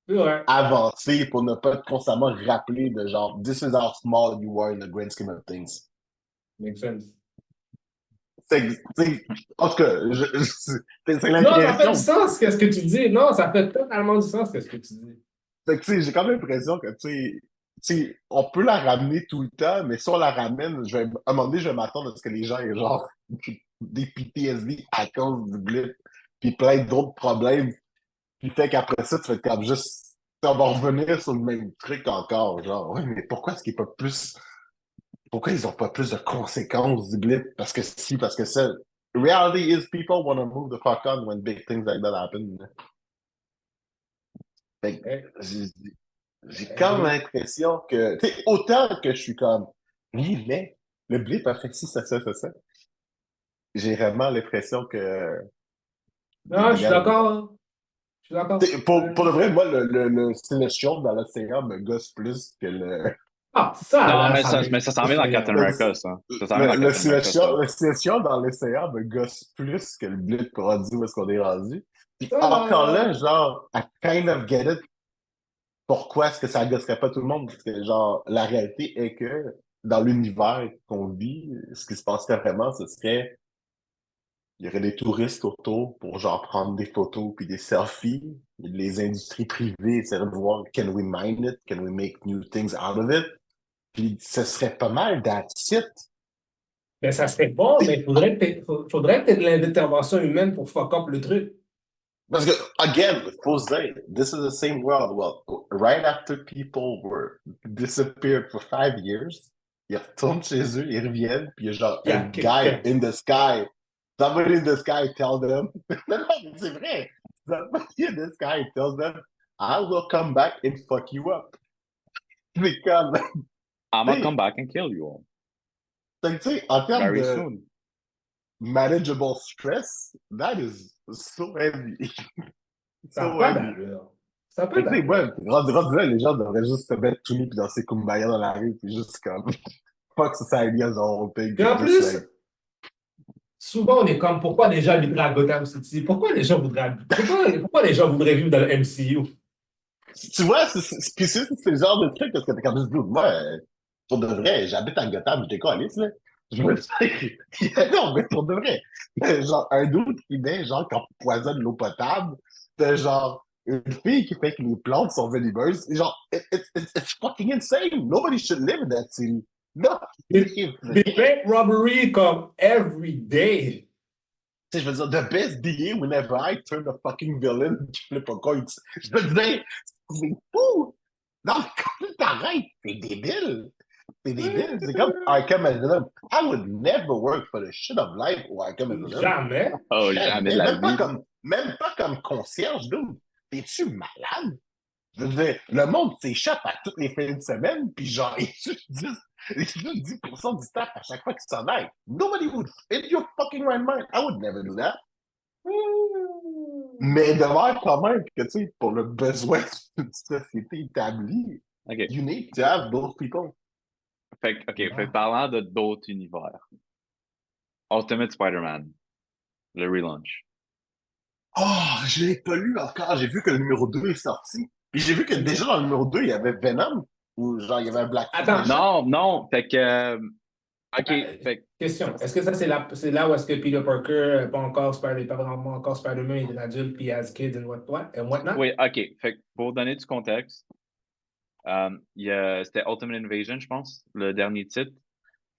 C'est vrai. avancer pour ne pas constamment rappeler de genre, this is how small you are in the grand scheme of things. Makes sense. En tout cas, c'est Non, ça fait du l'impression. sens, qu'est-ce que tu dis. Non, ça fait totalement du sens, qu'est-ce que tu dis. Fait que, tu sais, j'ai quand même l'impression que, on peut la ramener tout le temps, mais si on la ramène, à un moment donné, je vais m'attendre à ce que les gens aient genre des PTSD à cause du blip, puis plein d'autres problèmes, puis fait qu'après ça, tu fais comme juste, on va revenir sur le même truc encore, genre, ouais, mais pourquoi ils ont pas plus de conséquences du blip? Parce que si, parce que ça, reality is people want to move the fuck on when big things like that happen. Fait que Eh, j'ai eh, quand même l'impression que, tu sais, autant que je suis comme, oui, mais le blip a fait ci, ça. J'ai vraiment l'impression que non, je suis regarde, d'accord. Je suis d'accord. pour le vrai, moi, le Celestial dans l'océan me gosse plus que le. Ah, ça, Non, là, ça mais ça s'en vient dans Captain m'effrayant. America, ça. Ça s'en vient dans Captain America, ça. Le Celestial dans l'océan me gosse plus que le blip rendu où est-ce qu'on est rendu. Puis Ça, encore là, là. genre, I kind of get it. Pourquoi est-ce que ça gosserait pas tout le monde? Parce que, genre, la réalité est que dans l'univers qu'on vit, ce qui se passerait vraiment, ce serait, il y aurait des touristes autour pour, genre, prendre des photos puis des selfies. Les industries privées essaieraient de voir, can we mine it? Can we make new things out of it? Puis ce serait pas mal that's it. Ben, ça serait bon, mais T'sais, faudrait peut-être de l'intervention humaine pour fuck up le truc. parce que, again, faut se dire, this is the same world. Well, right after people were disappeared for 5 years, ils retournent chez eux, ils reviennent, puis il y a genre Il y un a guy quelqu'un. in the sky. Somebody in the sky tell them, non, non, mais c'est vrai. Somebody in the sky tells them, I will come back and fuck you up. C'est comme, I'm tu gonna sais, come back and kill you all en termes very de soon. manageable stress, that is so heavy. Ça n'a So pas heavy. d'allure. Ça n'a pas Fait que, tu sais, ouais, d'allure. rendu là, les gens devraient juste se mettre tout nu puis danser Kumbaya dans la rue, puis juste comme, fuck society as a whole thing, Puis puis en just plus, like, souvent, on est comme, pourquoi les gens vivraient à Gotham City? Pourquoi les gens voudraient vivre dans le MCU? tu vois, puis c'est le genre de truc, parce que t'es comme juste, dude, moi, pour de vrai, j'habite à Gotham, je décolle, là. Je veux dire, non, mais pour de vrai, genre, un doute qui met, genre, qu'on poisonne l'eau potable, de genre, une fille qui fait que les plantes sont venimeuses, et genre, it's fucking insane. Nobody should live in that city. Non, Des, c'est des vrai. bank robbery comme every day. Tu sais, je veux dire, the best DA whenever I turn a fucking villain qui flippe un coin. Je veux dire, c'est fou! Non, quand t'arrêtes, c'est débile! C'est débile. C'est comme Arkham Asylum. I would never work for the shit of life ou Arkham Asylum. Jamais. Oh, jamais de Jamais. la vie. Même pas comme concierge, dude. T'es-tu malade? Je veux dire, le monde s'échappe à toutes les fins de semaine, puis genre, ils tuent 10% du staff à chaque fois qu'ils s'en aillent. Nobody would, in your fucking right mind, I would never do that. Mais de voir quand même que, tu sais, pour le besoin d'une société établie, OK. you need to have those people. Fait que parlant de d'autres univers. Ultimate Spider-Man, le relaunch. Oh, je l'ai pas lu encore. J'ai vu que le numéro 2 est sorti. Puis j'ai vu que déjà dans le numéro 2, il y avait Venom, ou genre il y avait un Blackfeet Attends, déjà. Non, fait que, ok, fait que, question. Est-ce que ça, c'est là où est-ce que Peter Parker, pas encore pas vraiment encore Spider-Man, il est adulte, puis il has kids and whatnot? oui, ok, fait que pour donner du contexte, c'était Ultimate Invasion, je pense, le dernier titre.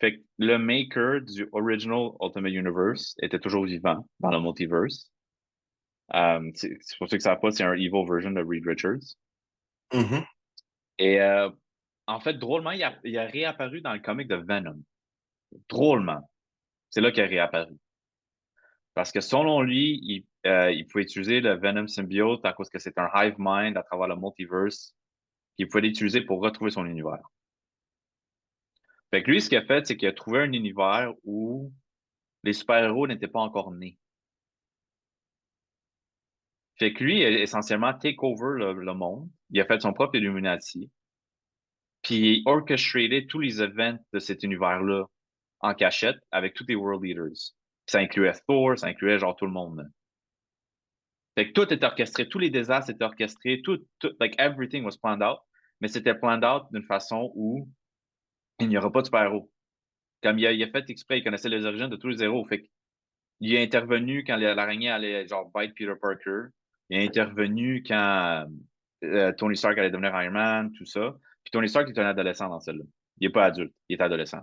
Fait que le maker du original Ultimate Universe était toujours vivant dans le multiverse. C'est pour ça que ça n'a pas, c'est un evil version de Reed Richards. Mhm. Et en fait, drôlement, il a réapparu dans le comic de Venom. Drôlement. C'est là qu'il a réapparu. Parce que selon lui, il pouvait utiliser le Venom symbiote à cause que c'est un hive mind à travers le multiverse, qu'il pouvait l'utiliser pour retrouver son univers. Fait que lui, ce qu'il a fait, c'est qu'il a trouvé un univers où les super-héros n'étaient pas encore nés. Fait que lui, il a essentiellement take over le monde. Il a fait son propre Illuminati. Puis il orchestrated tous les events de cet univers-là en cachette avec tous les world leaders. Ça incluait Thor, ça incluait genre tout le monde. Fait que tout était orchestré, tous les désastres étaient orchestrés, like everything was planned out, mais c'était planned out d'une façon où il n'y aura pas de super-héros. Comme il a fait exprès, il connaissait les origines de tous les héros. Fait qu'il est intervenu quand l'araignée allait genre bite Peter Parker. Il est intervenu quand Tony Stark allait devenir Iron Man, tout ça. Puis Tony Stark est un adolescent dans celle-là. Il est pas adulte, il est adolescent.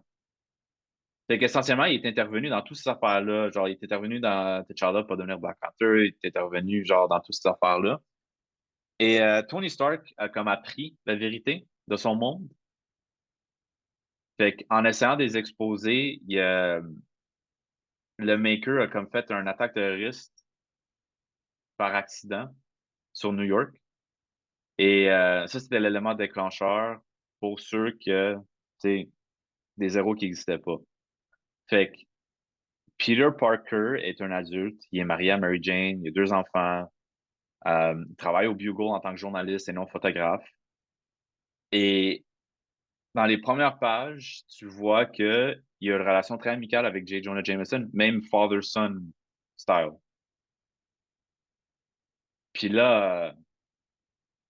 Fait qu'essentiellement, il est intervenu dans toutes ces affaires-là. Genre, il est intervenu dans T'Challa pour devenir Black Panther. Il est intervenu, genre, dans toutes ces affaires-là. Et Tony Stark a comme appris la vérité de son monde. Fait qu'en essayant de les exposer, le Maker a comme fait un attaque terroriste par accident sur New York. Et ça, c'était l'élément déclencheur pour ceux que, tu sais, des héros qui n'existaient pas. Fait que Peter Parker est un adulte, il est marié à Mary Jane, il a 2 enfants, il travaille au Bugle en tant que journaliste et non photographe. Et dans les premières pages, tu vois qu'il y a une relation très amicale avec J. Jonah Jameson, même father-son style. Puis là,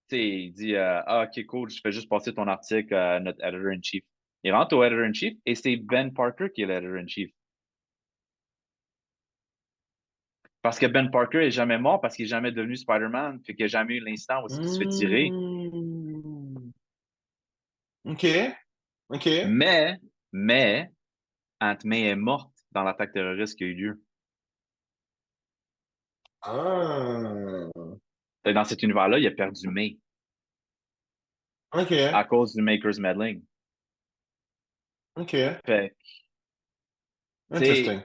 tu sais, il dit ah, ok, cool, je fais juste passer ton article à notre editor-in-chief. Il rentre au editor-in-chief et c'est Ben Parker qui est l'editor-in-chief. Parce que Ben Parker est jamais mort, parce qu'il est jamais devenu Spider-Man, fait qu'il n'y a jamais eu l'instant où il se fait tirer. Mm. OK. OK. Mais, mais, Aunt May est morte dans l'attaque terroriste qui a eu lieu. Ah. Fait que dans cet univers-là, il a perdu May OK. à cause du Maker's Meddling. OK. Fait que, tu sais, Interesting.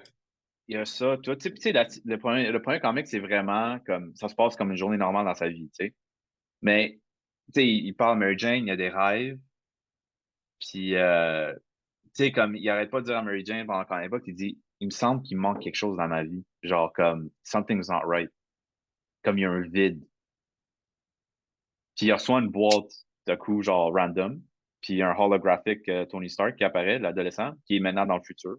il y a ça. Toi, tu sais, le premier comic, c'est vraiment comme, ça se passe comme une journée normale dans sa vie, tu sais. Mais, tu sais, il parle Mary Jane, il y a des rêves, puis, tu sais, comme, il arrête pas de dire à Mary Jane pendant qu'on époque, il dit, il me semble qu'il manque quelque chose dans ma vie. Genre, comme, something's not right. Comme il y a un vide. Puis il reçoit une boîte de coup, genre, random. Puis il y a un holographic Tony Stark qui apparaît, l'adolescent, qui est maintenant dans le futur,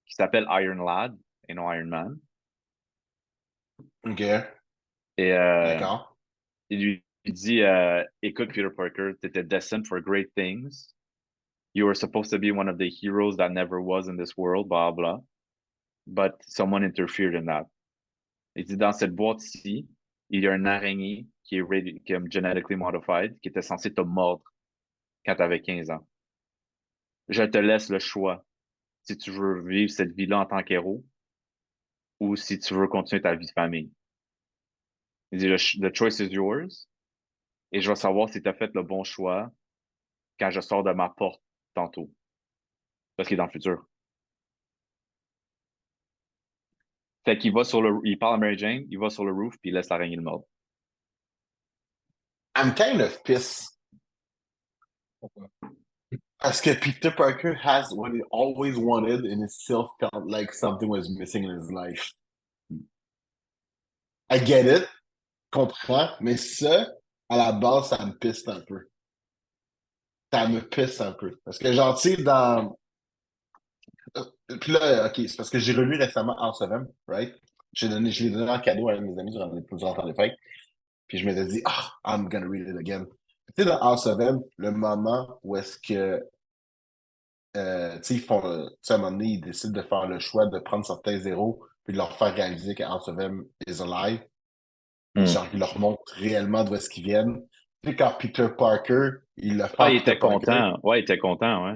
qui s'appelle Iron Lad et non Iron Man. OK. Et D'accord. il lui dit, écoute, Peter Parker, t'étais destined for great things. You were supposed to be one of the heroes that never was in this world, blah, blah. But someone interfered in that. Il dit, dans cette boîte-ci, il y a une araignée qui est genetically modified, qui était censée te mordre quand tu avais 15 ans. Je te laisse le choix si tu veux vivre cette vie-là en tant qu'héros ou si tu veux continuer ta vie de famille. Il dit, the choice is yours et je vais savoir si tu as fait le bon choix quand je sors de ma porte tantôt. Parce qu'il est dans le futur. Fait qu'il va il parle à Mary Jane, il va sur le roof puis il laisse l'araignée le mordre. I'm kind of pissed. Parce que Peter Parker has what he always wanted and it still felt like something was missing in his life. I get it, comprends, mais ça, à la base, ça me pisse un peu. Ça me pisse un peu. Parce que genre, tu sais, dans... Puis là, OK, c'est parce que j'ai relu récemment House of M, right? Je l'ai donné en cadeau à un de mes amis durant les temps des fêtes. Puis je m'étais dit, I'm gonna read it again. Tu sais, dans House of M, le moment où est-ce que, tu sais, ils font, tu sais, à un moment donné, ils décident de faire le choix de prendre certains héros puis de leur faire réaliser que House of M is alive. Genre, ils leur montrent réellement d'où est-ce qu'ils viennent. Tu sais, quand Peter Parker, il le fait Ah, il Peter était Parker, content. Ouais, il était content, ouais.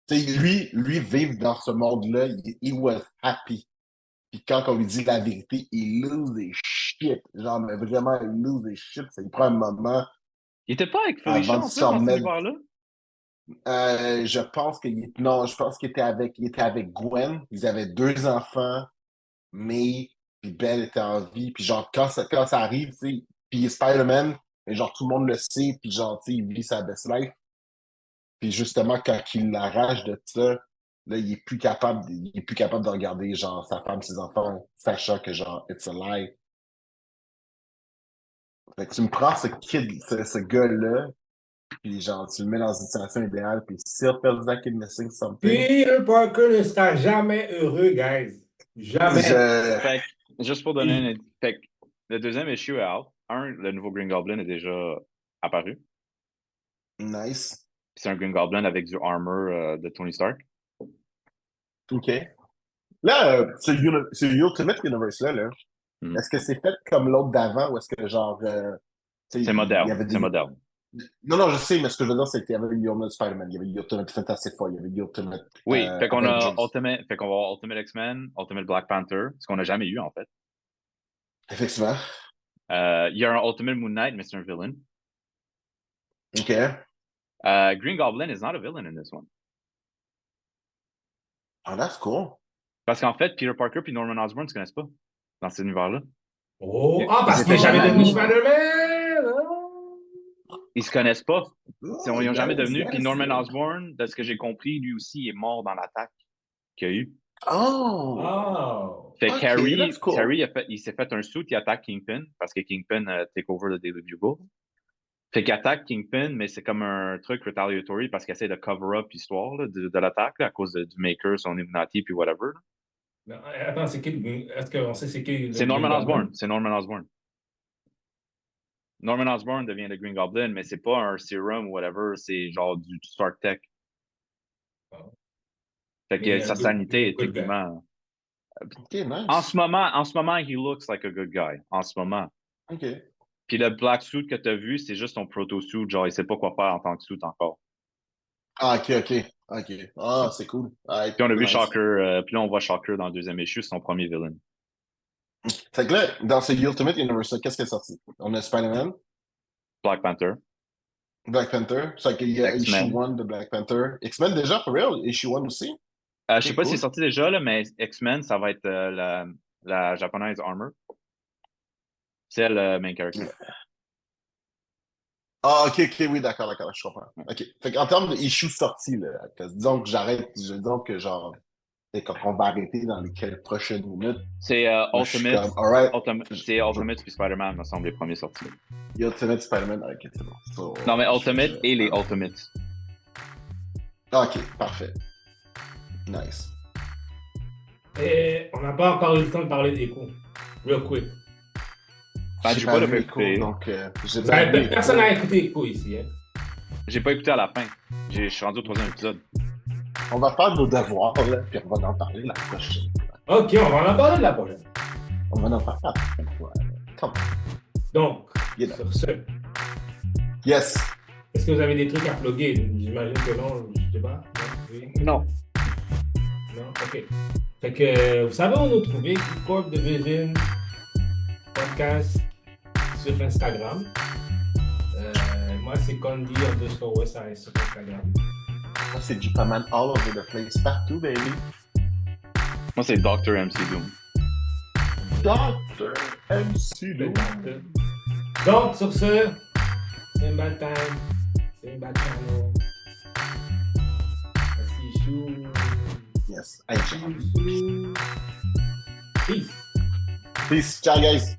tu sais, lui, vivre dans ce monde-là, he was happy. Puis quand on lui dit la vérité, il lose des shit. Genre, mais vraiment, il lose des shit. Ça lui prend un moment Il était pas avec Felicia avant de en plus s'en dans cet remettre. univers-là? Je pense non, je pense qu'il était avec Gwen. Ils avaient 2 enfants, mais puis Ben était en vie. Puis genre, quand ça arrive, tu sais, puis il est Spider-Man, mais genre, tout le monde le sait, puis genre, tu sais, il vit sa best life. Puis justement, quand il l'arrache de ça, là, il est plus capable de regarder, genre, sa femme, ses enfants, sachant que, genre, it's a lie. Fait que tu me prends ce gars-là, puis genre, tu le mets dans une situation idéale, puis si Zach is missing something, Peter Parker ne sera jamais heureux, guys. Jamais. Fait que, juste pour donner Il- une... Fait que le deuxième issue est out. Le nouveau Green Goblin est déjà apparu. Nice. C'est un Green Goblin avec du armor de Tony Stark. OK. Là, ce Ultimate Universe-là, là, Mhm. est-ce que c'est fait comme l'autre d'avant, ou est-ce que, genre, tu sais, C'est il y moderne. avait C'est des... moderne. Non, non, je sais, mais ce que je veux dire, c'est qu'il y avait Ultimate Spider-Man, il y avait Ultimate Fantastic Four, il y avait Ultimate Oui, fait qu'on a Avengers. Fait qu'on va avoir Ultimate X-Men, Ultimate Black Panther, ce qu'on n'a jamais eu en fait. Effectivement. Il y a un Ultimate Moon Knight, mais c'est un villain. OK. Green Goblin is not a villain in this one. Oh, that's cool. Parce qu'en fait, Peter Parker et Norman Osborn ne se connaissent pas dans cet univers-là. Oh, Ils parce qu'il étaient n'est jamais jamais devenu amis. Spider-Man! Ils se connaissent pas. Ils n'ont jamais Yes, devenu. Puis yes. Norman Osborn, de ce que j'ai compris, lui aussi est mort dans l'attaque qu'il y a eu. Oh! Oh! Fait que OK, Harry, that's cool. il s'est fait un suit, il attaque Kingpin, parce que Kingpin take over le Daily Bugle. Fait qu'il attaque Kingpin, mais c'est comme un truc retaliatory parce qu'il essaie de cover up l'histoire là, de l'attaque là, à cause du Maker, son Illuminati, puis whatever. Là. Non, attends, c'est qui est-ce qu'on sait c'est qui le C'est Green Norman Goblin? Osborn. C'est Norman Osborn. Norman Osborn devient le Green Goblin, mais c'est pas un serum ou whatever, c'est genre du Stark Tech. Oh. Fait que Mais sa good, sanité est good guy. techniquement. OK, nice. En ce moment, he looks like a good guy. En ce moment. OK. Puis le black suit que tu as vu, c'est juste son proto-suit. Genre, il sait pas quoi faire en tant que suit encore. Ah, OK, OK. OK. Ah, c'est cool. Alright, Puis on a vu nice. Shocker. Puis là, on voit Shocker dans le deuxième issue, c'est son premier villain. Fait que là, dans ce Ultimate Universe, qu'est-ce qui est sorti? On a Spider-Man, Black Panther, Black Panther. C'est qu'il y a Issue X-Men. 1 de Black Panther. X-Men déjà, for real? Issue 1 aussi? Je Ok, sais pas si c'est cool. sorti déjà, là, mais X-Men, ça va être la japonaise Armor. C'est elle, le main character. Ah, OK, OK, oui, d'accord, je comprends. OK. Fait qu'en termes de issue sortie, là, disons que disons que genre, et quand on va arrêter dans les quelques prochaines minutes, C'est moi, je suis Ultimate. comme, alright, C'est Ultimate puis Spider-Man, me semble, les premiers sortis. Ultimate Spider-Man, OK, c'est bon. So, Non, mais Ultimate et les Ultimates. OK, parfait. Nice. Et on n'a pas encore eu le temps de parler d'Echo. Real quick. Ben, j'ai pas vu écouté. Echo, donc j'ai pas vu Echo. Personne n'a écouté Echo ici. Hein? J'ai pas écouté à la fin. Je suis rendu au troisième épisode. On va faire nos devoirs, là, puis on va en parler la prochaine fois. Ok, on va en parler de la prochaine. On va en parler la prochaine fois. Come on. Donc, You know. sur ce, Yes. est-ce que vous avez des trucs à plugger? J'imagine que non, je sais pas. Non? Oui? Non. Non? Ok. Fait que, vous savez où nous trouver? Corp Division Podcast sur Instagram. Moi, c'est Condi_Westside sur Instagram. Moi, c'est Jupaman all over the place, partout, baby. Moi, c'est Dr. MC Doom. Dr. MC Le Doom. docteur. Donc, sur ce, c'est un bad time. C'est un bad channel. Merci, Chou. Yes. Hey, Chou. Peace. peace. Ciao, guys.